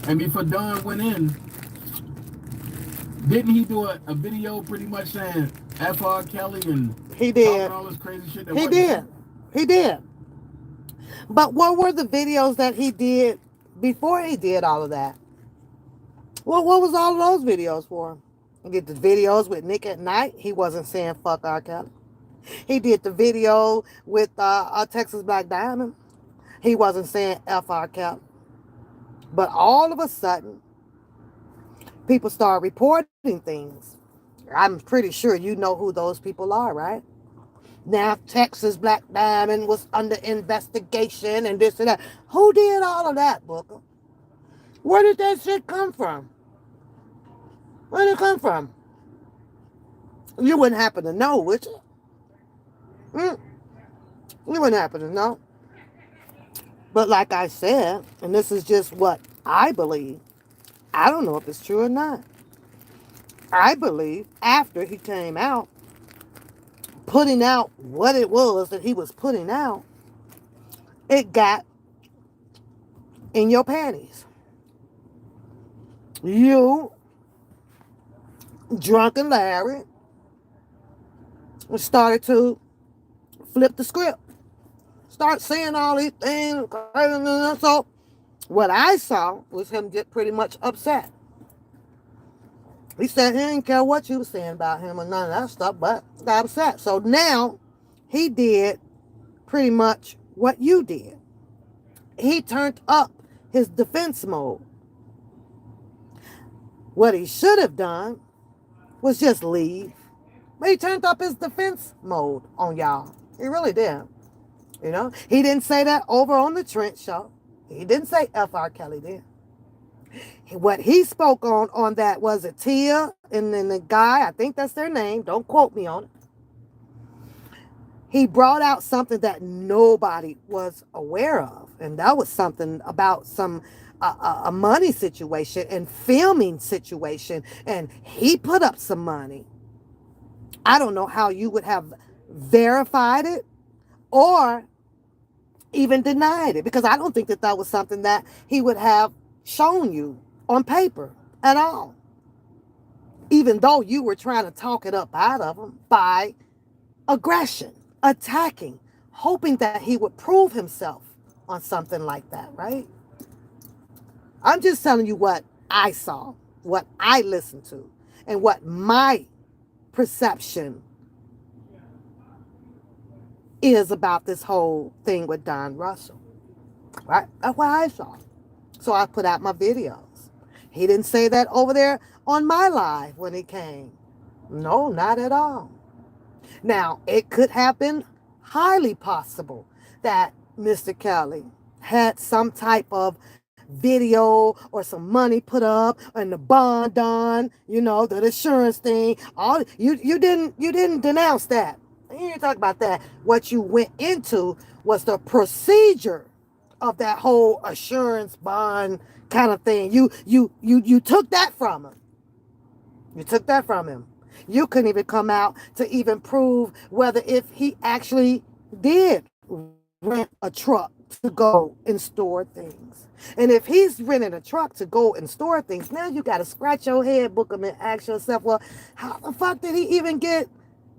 and before Don went in, didn't he do a video pretty much saying F. R. Kelly and he did all this crazy shit? He did. But what were the videos that he did before he did all of that? Well, what was all of those videos for? He did the videos with Nick at Night. He wasn't saying fuck R. Kelly. He did the video with Texas Black Diamond. He wasn't saying F. R. Kelly. But all of a sudden, people start reporting things. I'm pretty sure you know who those people are, right? Now, Texas Black Diamond was under investigation and this and that. Who did all of that, Booker? Where did that shit come from? Where did it come from? You wouldn't happen to know, would you? You wouldn't happen to know. But like I said, and this is just what I believe, I don't know if it's true or not. I believe after he came out, putting out what it was that he was putting out, it got in your panties. You, drunken Larry, started to flip the script. Start saying all these things. So what I saw was him get pretty much upset. He said he didn't care what you were saying about him or none of that stuff, but got upset. So now he did pretty much what you did. He turned up his defense mode. What he should have done was just leave. But he turned up his defense mode on y'all. He really did. You know, he didn't say that over on the Trent show. He didn't say F.R. Kelly did. What he spoke on that was a Tia and then the guy, I think that's their name, don't quote me on it. He brought out something that nobody was aware of. And that was something about some a money situation and filming situation. And he put up some money. I don't know how you would have verified it or even denied it, because I don't think that that was something that he would have shown you on paper at all. Even though you were trying to talk it up out of him by aggression, attacking, hoping that he would prove himself on something like that, right? I'm just telling you what I saw, what I listened to, and what my perception is about this whole thing with Don Russell. Right? That's what I saw. So I put out my videos. He didn't say that over there on my live when he came. No, not at all. Now, it could have been highly possible that Mr. Kelly had some type of video or some money put up and the bond done, the insurance thing. All you didn't denounce that. You didn't talk about that. What you went into was the procedure of that whole assurance bond kind of thing. You took that from him. You took that from him. You couldn't even come out to even prove whether if he actually did rent a truck to go and store things. And if he's renting a truck to go and store things, now you got to scratch your head, book him, and ask yourself, well, how the fuck did he even get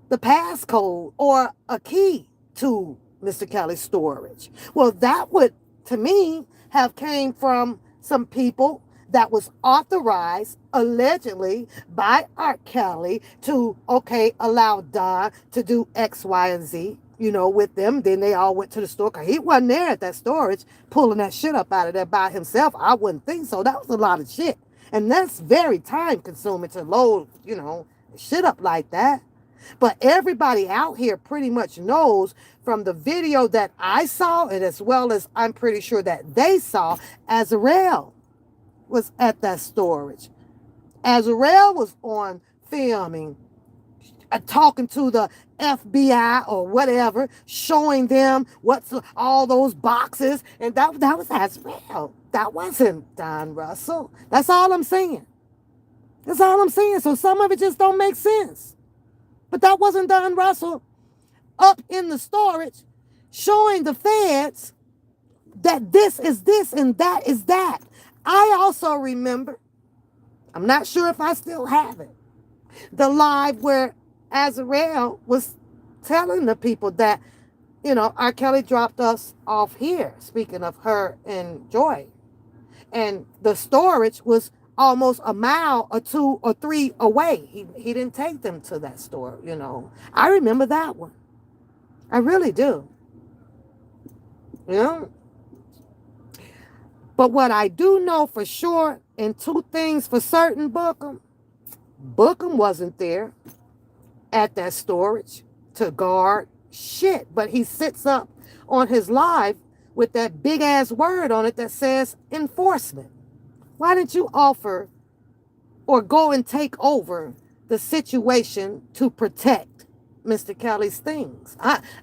the passcode or a key to Mr. Kelly's storage? Well, that would, to me, have came from some people that was authorized allegedly by R. Kelly to, allow Don to do X, Y, and Z, with them. Then they all went to the store, because he wasn't there at that storage pulling that shit up out of there by himself. I wouldn't think so. That was a lot of shit. And that's very time consuming to load, shit up like that. But everybody out here pretty much knows from the video that I saw, and as well as I'm pretty sure that they saw, Azrael was at that storage. Azrael was on filming, talking to the FBI or whatever, showing them what's all those boxes, and that was Azrael. That wasn't Don Russell. That's all I'm saying. That's all I'm saying. So some of it just don't make sense. But that wasn't Don Russell up in the storage showing the feds that this is this and that is that. I also remember, I'm not sure if I still have it, the live where Azrael was telling the people that, R. Kelly dropped us off here, speaking of her and Joy. And the storage was almost a mile or 2 or 3 away. He didn't take them to that store, I remember that one. I really do. But what I do know for sure, and two things for certain, Bookham wasn't there at that storage to guard shit. But he sits up on his live with that big ass word on it that says enforcement. Why didn't you offer or go and take over the situation to protect Mr. Kelly's things?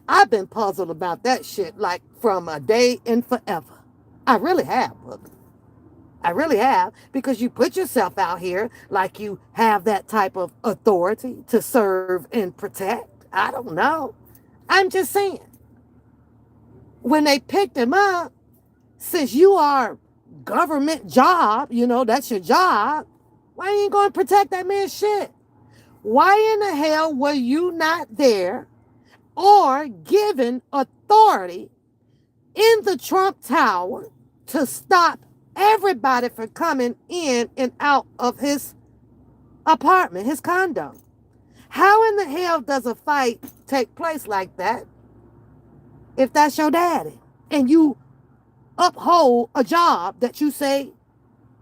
I've been puzzled about that shit like from a day and forever. I really have, Booker. I really have, because you put yourself out here like you have that type of authority to serve and protect. I don't know. I'm just saying. When they picked him up, since you are government job, that's your job, why you ain't going to protect that man's shit? Why in the hell were you not there or given authority in the Trump Tower to stop everybody from coming in and out of his apartment, his condo? How in the hell does a fight take place like that if that's your daddy and you uphold a job that you say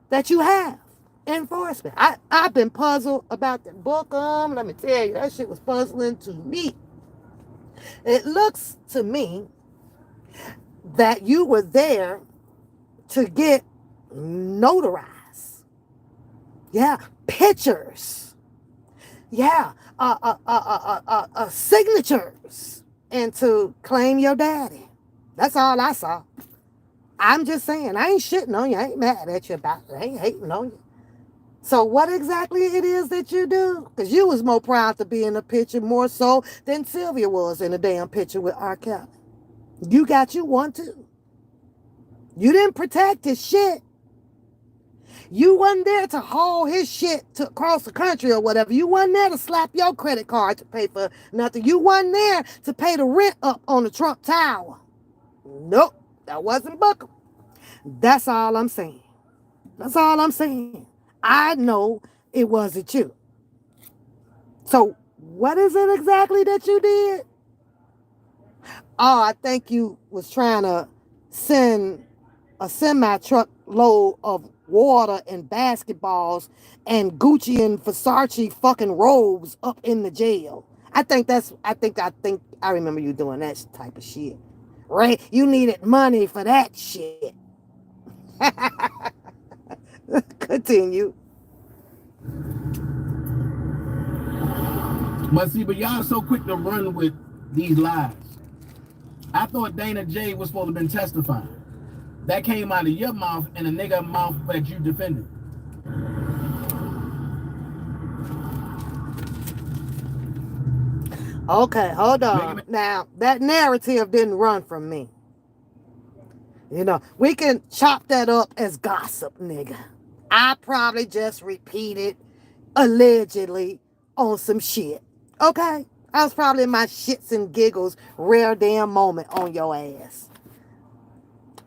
that you have? Enforcement. I've been puzzled about the book. Let me tell you, that shit was puzzling to me. It looks to me that you were there to get notarized. Yeah, pictures. Yeah, signatures, and to claim your daddy. That's all I saw. I'm just saying, I ain't shitting on you. I ain't mad at you about it. I ain't hating on you. So what exactly it is that you do? Because you was more proud to be in the picture more so than Sylvia was in the damn picture with R. Kelly. You got you one too. You didn't protect his shit. You wasn't there to haul his shit to across the country or whatever. You wasn't there to slap your credit card to pay for nothing. You wasn't there to pay the rent up on the Trump Tower. Nope, that wasn't Booker. That's all I'm saying. That's all I'm saying. I know it wasn't you. So what is it exactly that you did? Oh, I think you was trying to send a semi-truck load of water and basketballs and Gucci and Versace fucking robes up in the jail. I think I remember you doing that type of shit. Right? You needed money for that shit. Continue. But see, but y'all so quick to run with these lies. I thought Dana J was supposed to have been testifying. That came out of your mouth and a nigga mouth that you defended. Okay, hold on. Now, that narrative didn't run from me. You know, we can chop that up as gossip, nigga. I probably just repeated allegedly on some shit. Okay? I was probably in my shits and giggles rare damn moment on your ass.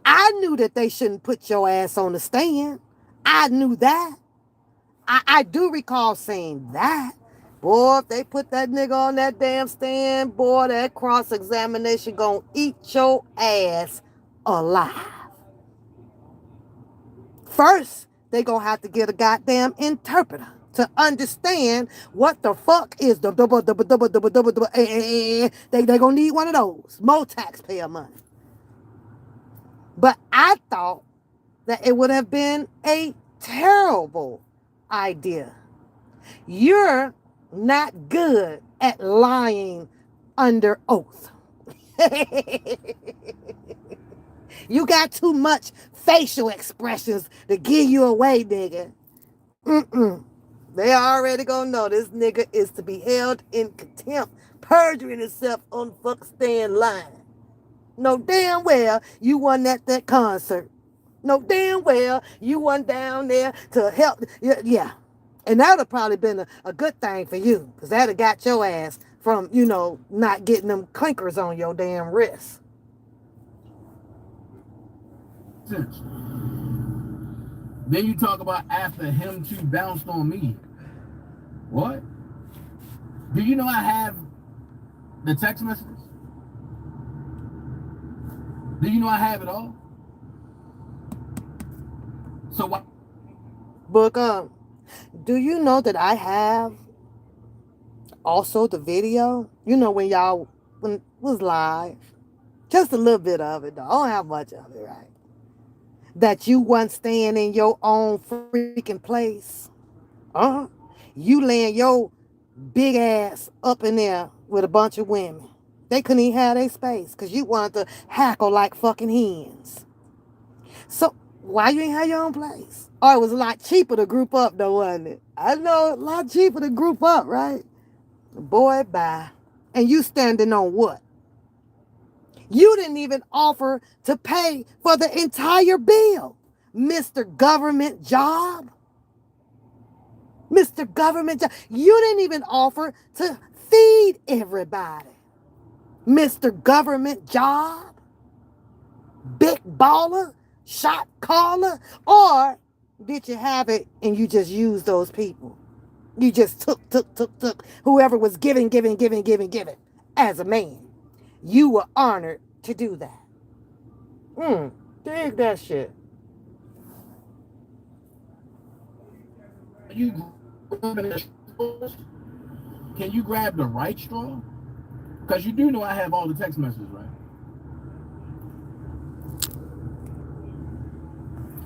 I knew that they shouldn't put your ass on the stand. I knew that. I do recall saying that. Boy, if they put that nigga on that damn stand, boy, that cross-examination gonna eat your ass alive. First, they gonna have to get a goddamn interpreter to understand what the fuck is the they gonna need one of those. More taxpayer money. But I thought that it would have been a terrible idea. You're not good at lying under oath. You got too much facial expressions to give you away, nigga. They already gonna know this nigga is to be held in contempt, perjuring himself on the fuck stand line. No damn well you wasn't at that concert. No damn well you wasn't down there to help. Yeah. And that would have probably been a good thing for you, because that would have got your ass from, you know, not getting them clinkers on your damn wrist. Then you talk about after him two bounced on me. What? Do you know I have the text messages? Do you know I have it all? So what? Book do you know that I have also the video? You know, when it was live, just a little bit of it though. I don't have much of it, right? That you wasn't staying in your own freaking place. You laying your big ass up in there with a bunch of women. They couldn't even have their space because you wanted to hackle like fucking hens. So why you ain't have your own place? Oh, it was a lot cheaper to group up though, wasn't it? I know, a lot cheaper to group up, right? Boy, bye. And you standing on what? You didn't even offer to pay for the entire bill, Mr. Government Job. Mr. Government Job. You didn't even offer to feed everybody, Mr. Government Job. Big baller, shot caller, or did you have it and you just used those people? You just took whoever was giving as a man. You were honored to do that. Dig that shit. Can you grab the right straw? Because you do know I have all the text messages, right?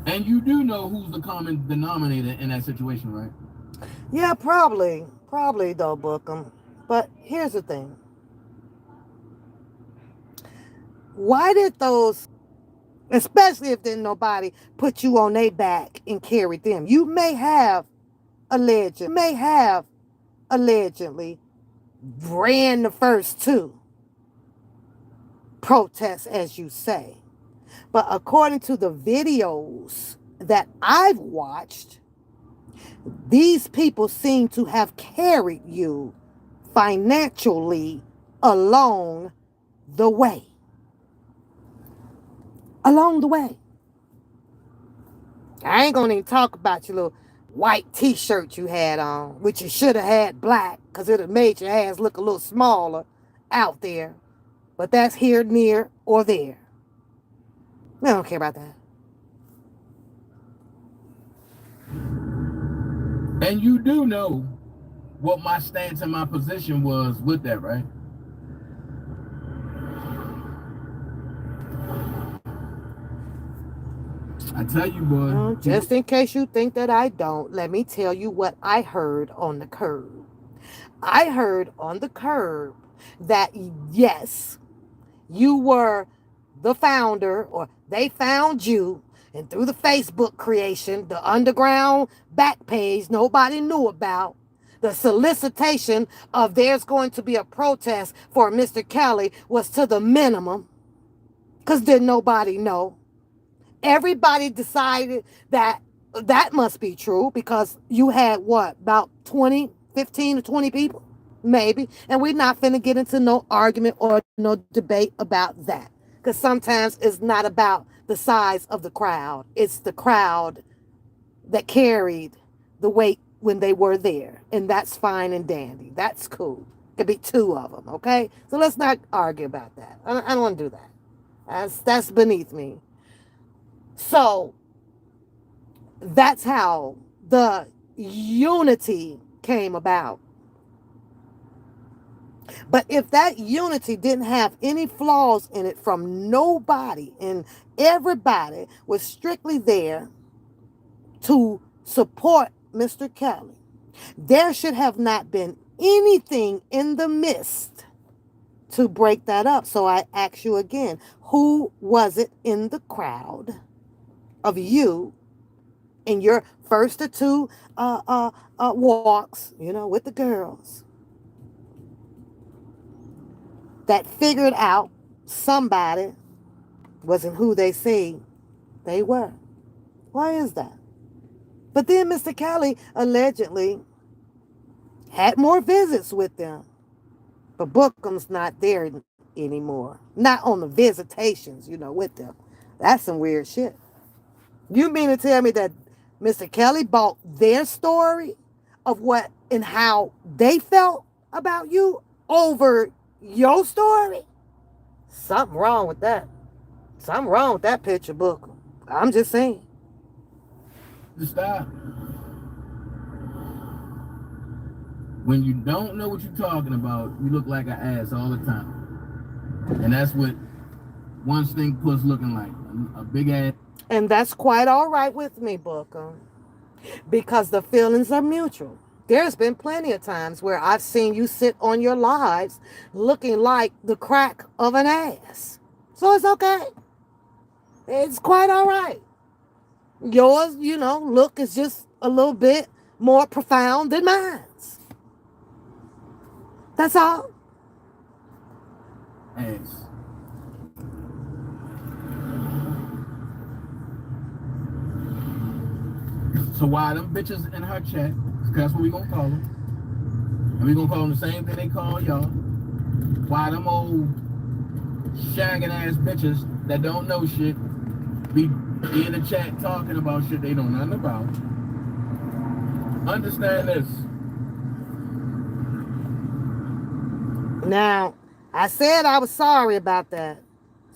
And you do know who's the common denominator in that situation, right? Yeah, probably. Probably though, Bookham. But here's the thing. Why did those, especially if didn't nobody put you on their back and carry them? You may have allegedly ran the first two protests, as you say. But according to the videos that I've watched, these people seem to have carried you financially along the way. Along the way. I ain't gonna even talk about your little white t-shirt you had on, which you should have had black, because it would have made your ass look a little smaller out there. But that's here, near, or there. I don't care about that. And you do know what my stance and my position was with that, right? I tell you, boy. Well, just in case you think that I don't, let me tell you what I heard on the curb. I heard on the curb that yes, you were the founder, or they found you, and through the Facebook creation, the underground back page nobody knew about, the solicitation of there's going to be a protest for Mr. Kelly was to the minimum, because didn't nobody know. Everybody decided that that must be true because you had what, about 20, 15 to 20 people, maybe. And we're not finna get into no argument or no debate about that. Because sometimes it's not about the size of the crowd. It's the crowd that carried the weight when they were there. And that's fine and dandy. That's cool. Could be two of them, okay? So let's not argue about that. I don't want to do that. That's beneath me. So that's how the unity came about. But if that unity didn't have any flaws in it from nobody, and everybody was strictly there to support Mr. Kelly, there should have not been anything in the midst to break that up. So I ask you again, who was it in the crowd of you in your first or two walks, with the girls, that figured out somebody wasn't who they say they were? Why is that? But then Mr. Kelly allegedly had more visits with them. But Bookham's not there anymore. Not on the visitations, with them. That's some weird shit. You mean to tell me that Mr. Kelly bought their story of what and how they felt about you over your story? Something wrong with that. Something wrong with that picture, Bookham. I'm just saying. Just stop. When you don't know what you're talking about, you look like an ass all the time. And that's what one stink puss looking like. A big ass. And that's quite all right with me, Bookham. Because the feelings are mutual. There's been plenty of times where I've seen you sit on your lives looking like the crack of an ass. So it's okay. It's quite all right. Yours, look is just a little bit more profound than mine's. That's all. Ass. So why them bitches in her chat, that's what we gonna call them, and we gonna call them the same thing they call y'all, why them old shagging ass bitches that don't know shit be in the chat talking about shit they know nothing about. Understand this. Now, I said I was sorry about that.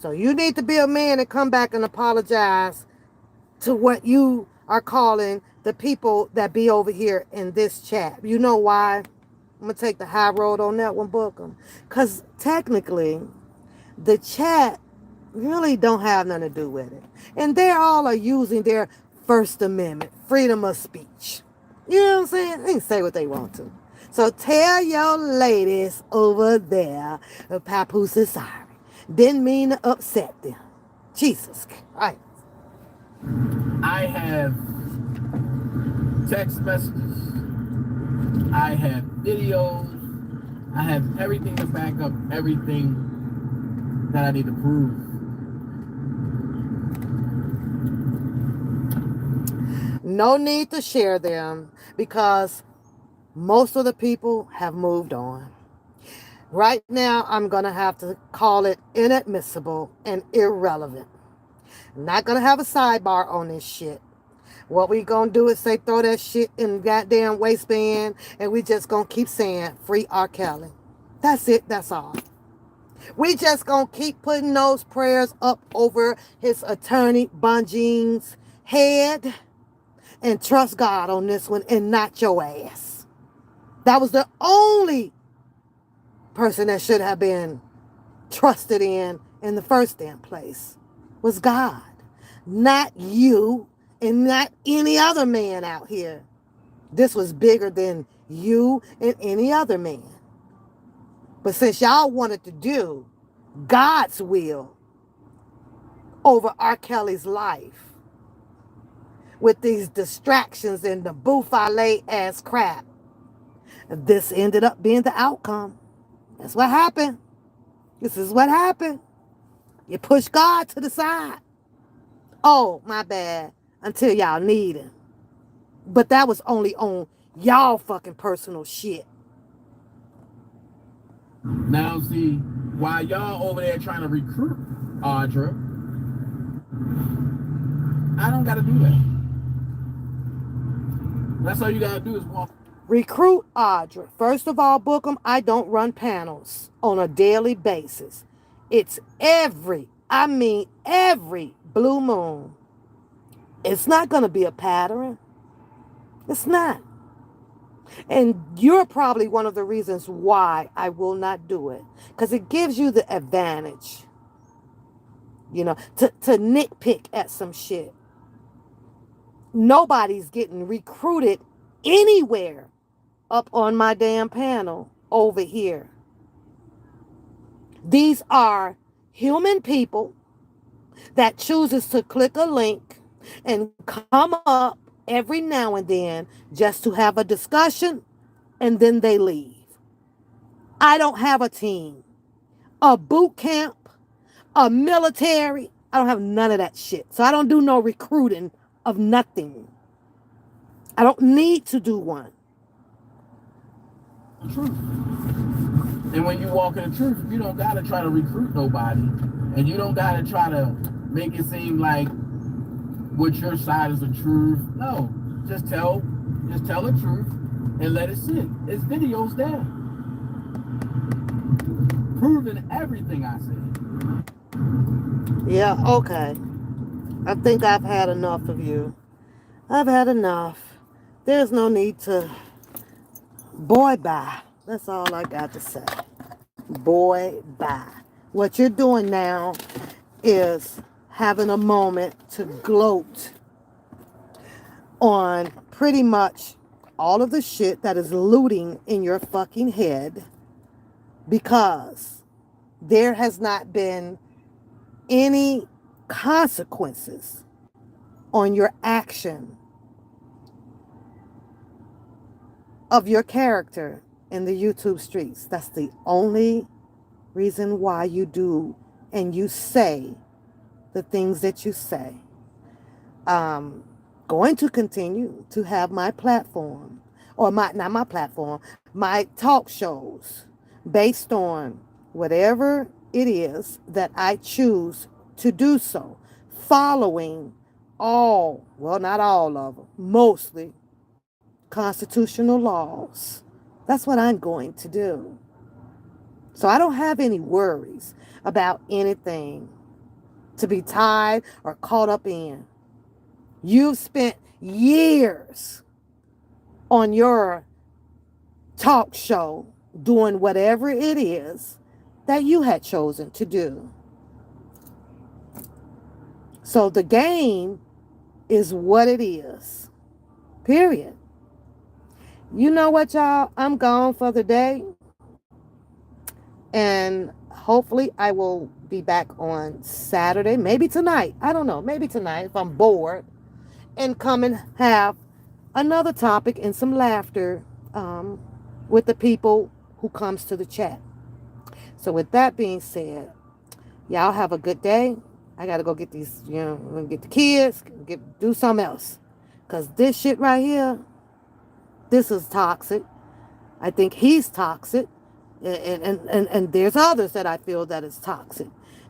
So you need to be a man and come back and apologize to what you are calling the people that be over here in this chat. You know why? I'm going to take the high road on that one, Bookham. Because technically, the chat really don't have nothing to do with it. And they all are using their First Amendment, freedom of speech. You know what I'm saying? They can say what they want to. So tell your ladies over there, Papoose is sorry. Didn't mean to upset them. Jesus Christ. I have text messages. I have videos. I have everything to back up everything that I need to prove. No need to share them because most of the people have moved on. Right now, I'm going to have to call it inadmissible and irrelevant. I'm not going to have a sidebar on this shit. What we going to do is say throw that shit in the goddamn waistband and we just going to keep saying free R. Kelly. That's it. That's all. We just going to keep putting those prayers up over his attorney Bonjean's head and trust God on this one and not your ass. That was the only person that should have been trusted in the first damn place was God, not you and not any other man out here. This was bigger than you and any other man. But since y'all wanted to do God's will over R. Kelly's life with these distractions and the buffale ass crap, this ended up being the outcome. That's what happened. This is what happened. You push God to the side. Oh, my bad. Until y'all need him. But that was only on y'all fucking personal shit. Now see, while y'all over there trying to recruit Audra, I don't gotta do that. That's all you gotta do is walk. Recruit Audra. First of all, book them. I don't run panels on a daily basis. It's every blue moon. It's not going to be a pattern. It's not. And you're probably one of the reasons why I will not do it. Because it gives you the advantage, you know, to nitpick at some shit. Nobody's getting recruited anywhere up on my damn panel over here. These are human people that chooses to click a link and come up every now and then just to have a discussion and then they leave. I don't have a team, a boot camp, a military. I don't have none of that shit. So I don't do no recruiting of nothing. I don't need to do one. Truth. And when you walk in the truth, you don't gotta try to recruit nobody, and you don't gotta try to make it seem like what your side is the truth. No, just tell the truth and let it sit. It's videos there, proving everything I said. Yeah, okay. I think I've had enough of you. I've had enough. There's no need to. Boy, bye. That's all I got to say. Boy, bye. What you're doing now is having a moment to gloat on pretty much all of the shit that is looting in your fucking head because there has not been any consequences on your action of your character in the YouTube streets. That's the only reason why you do and you say the things that you say. Going to continue to have my platform, or not my platform, my talk shows based on whatever it is that I choose to do so, following all, well, not all of them, mostly constitutional laws. That's what I'm going to do. So I don't have any worries about anything to be tied or caught up in. You've spent years on your talk show doing whatever it is that you had chosen to do. So the game is what it is. Period. You know what, y'all? I'm gone for the day. And hopefully I will be back on Saturday. Maybe tonight. I don't know. Maybe tonight if I'm bored. And come and have another topic and some laughter um, with the people who comes to the chat. So with that being said, y'all have a good day. I gotta go get these, get the kids, do something else. Cause this shit right here, this is toxic. I think he's toxic. And there's others that I feel that is toxic.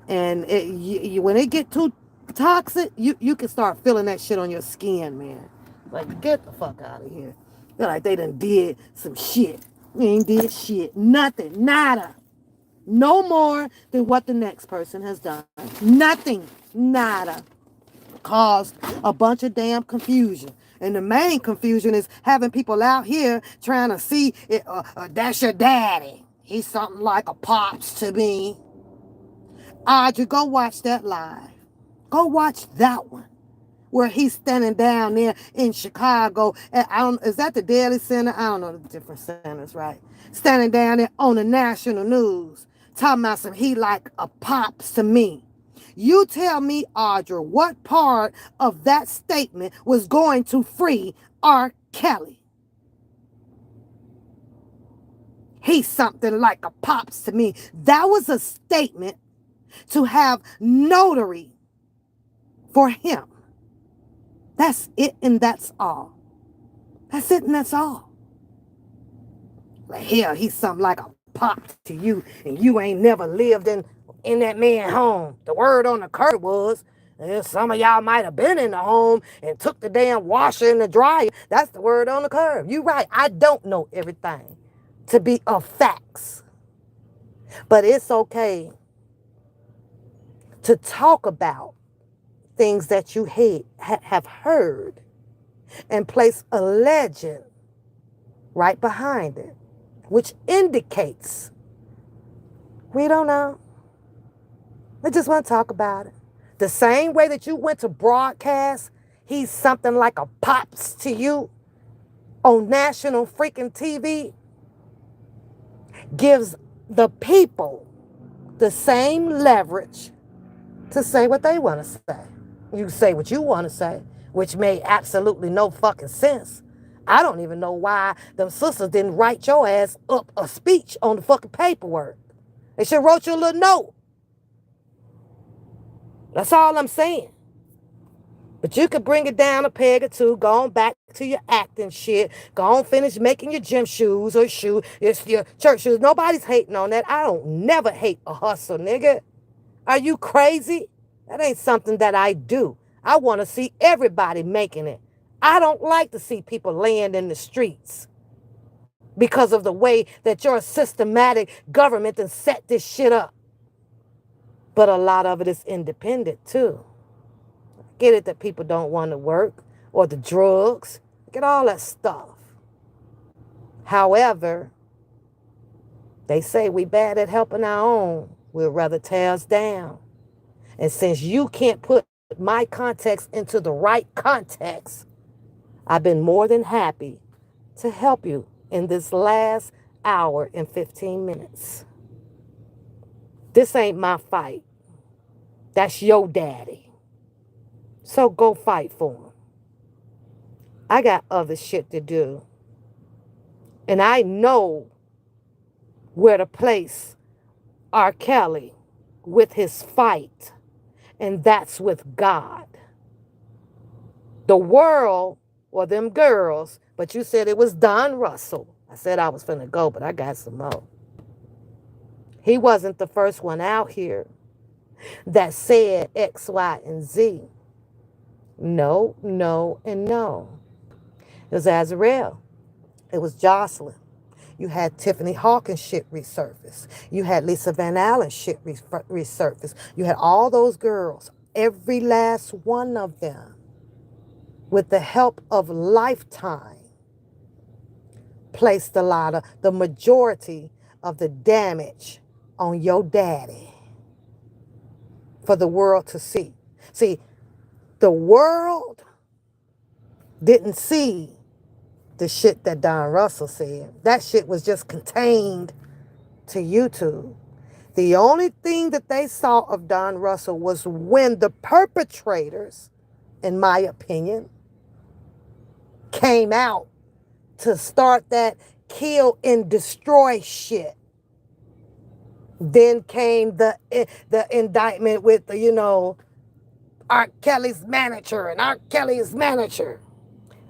And when it get too toxic, you can start feeling that shit on your skin, man. Like, get the fuck out of here. They're like they done did some shit. We ain't did shit. Nothing. Nada. No more than what the next person has done. Nothing. Nada. Caused a bunch of damn confusion. And the main confusion is having people out here trying to see that's your daddy. He's something like a pops to me. Audrey, go watch that live. Go watch that one where he's standing down there in Chicago. Is that the Daily Center? I don't know the different centers, right? Standing down there on the national news, talking about some he like a pops to me. You tell me, Audra, what part of that statement was going to free R. Kelly? He's something like a pops to me. That was a statement to have notary for him. That's it and that's all. That's it and that's all. Like, hell, he's something like a pop to you, and you ain't never lived in that man's home. The word on the curb was, some of y'all might have been in the home and took the damn washer and the dryer. That's the word on the curb. You right. I don't know everything to be of facts. But it's okay to talk about things that you have heard and place a legend right behind it, which indicates we don't know. I just want to talk about it. The same way that you went to broadcast, he's something like a pops to you on national freaking TV, gives the people the same leverage to say what they want to say. You say what you want to say, which made absolutely no fucking sense. I don't even know why them sisters didn't write your ass up a speech on the fucking paperwork. They should have wrote you a little note. That's all I'm saying. But you could bring it down a peg or two, go on back to your acting shit, go on finish making your gym shoes or your church shoes. Nobody's hating on that. I don't never hate a hustle, nigga. Are you crazy? That ain't something that I do. I want to see everybody making it. I don't like to see people laying in the streets because of the way that your systematic government has set this shit up. But a lot of it is independent too. Get it that people don't want to work or the drugs. Get all that stuff. However, they say we bad at helping our own. We'll rather tear us down. And since you can't put my context into the right context, I've been more than happy to help you in this last hour and 15 minutes. This ain't my fight. That's your daddy. So go fight for him. I got other shit to do. And I know where to place R. Kelly with his fight. And that's with God. The world, or them girls, but you said it was Don Russell. I said I was finna go, but I got some more. He wasn't the first one out here that said X, Y, and Z. No, no, and no. It was Azrael. It was Jocelyn. You had Tiffany Hawkins shit resurface. You had Lisa Van Allen shit resurface. You had all those girls, every last one of them, with the help of Lifetime, placed the majority of the damage on your daddy for the world to see. See, The world didn't see the shit that Don Russell said. That shit was just contained to YouTube. The only thing that they saw of Don Russell was when the perpetrators, in my opinion, came out to start that kill and destroy shit. Then came the indictment with the, R. Kelly's manager and R. Kelly's manager.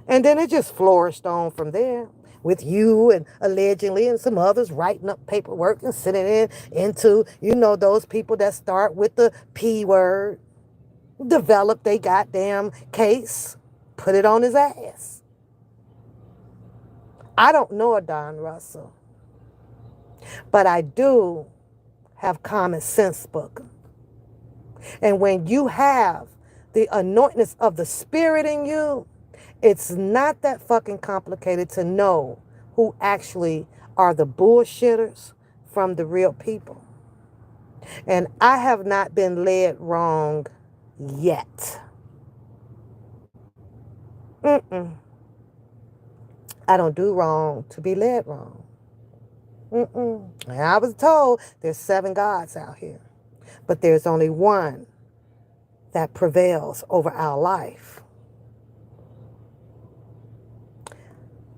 And then it just flourished on from there with you and allegedly and some others writing up paperwork and sending it into, those people that start with the P word, develop they goddamn case, put it on his ass. I don't know a Don Russell, but I do have common sense book. And when you have the anointness of the Spirit in you, it's not that fucking complicated to know who actually are the bullshitters from the real people. And I have not been led wrong yet. I don't do wrong to be led wrong. And I was told there's 7 gods out here, but there's only one that prevails over our life.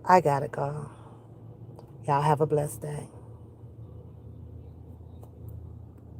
I gotta go. Y'all have a blessed day.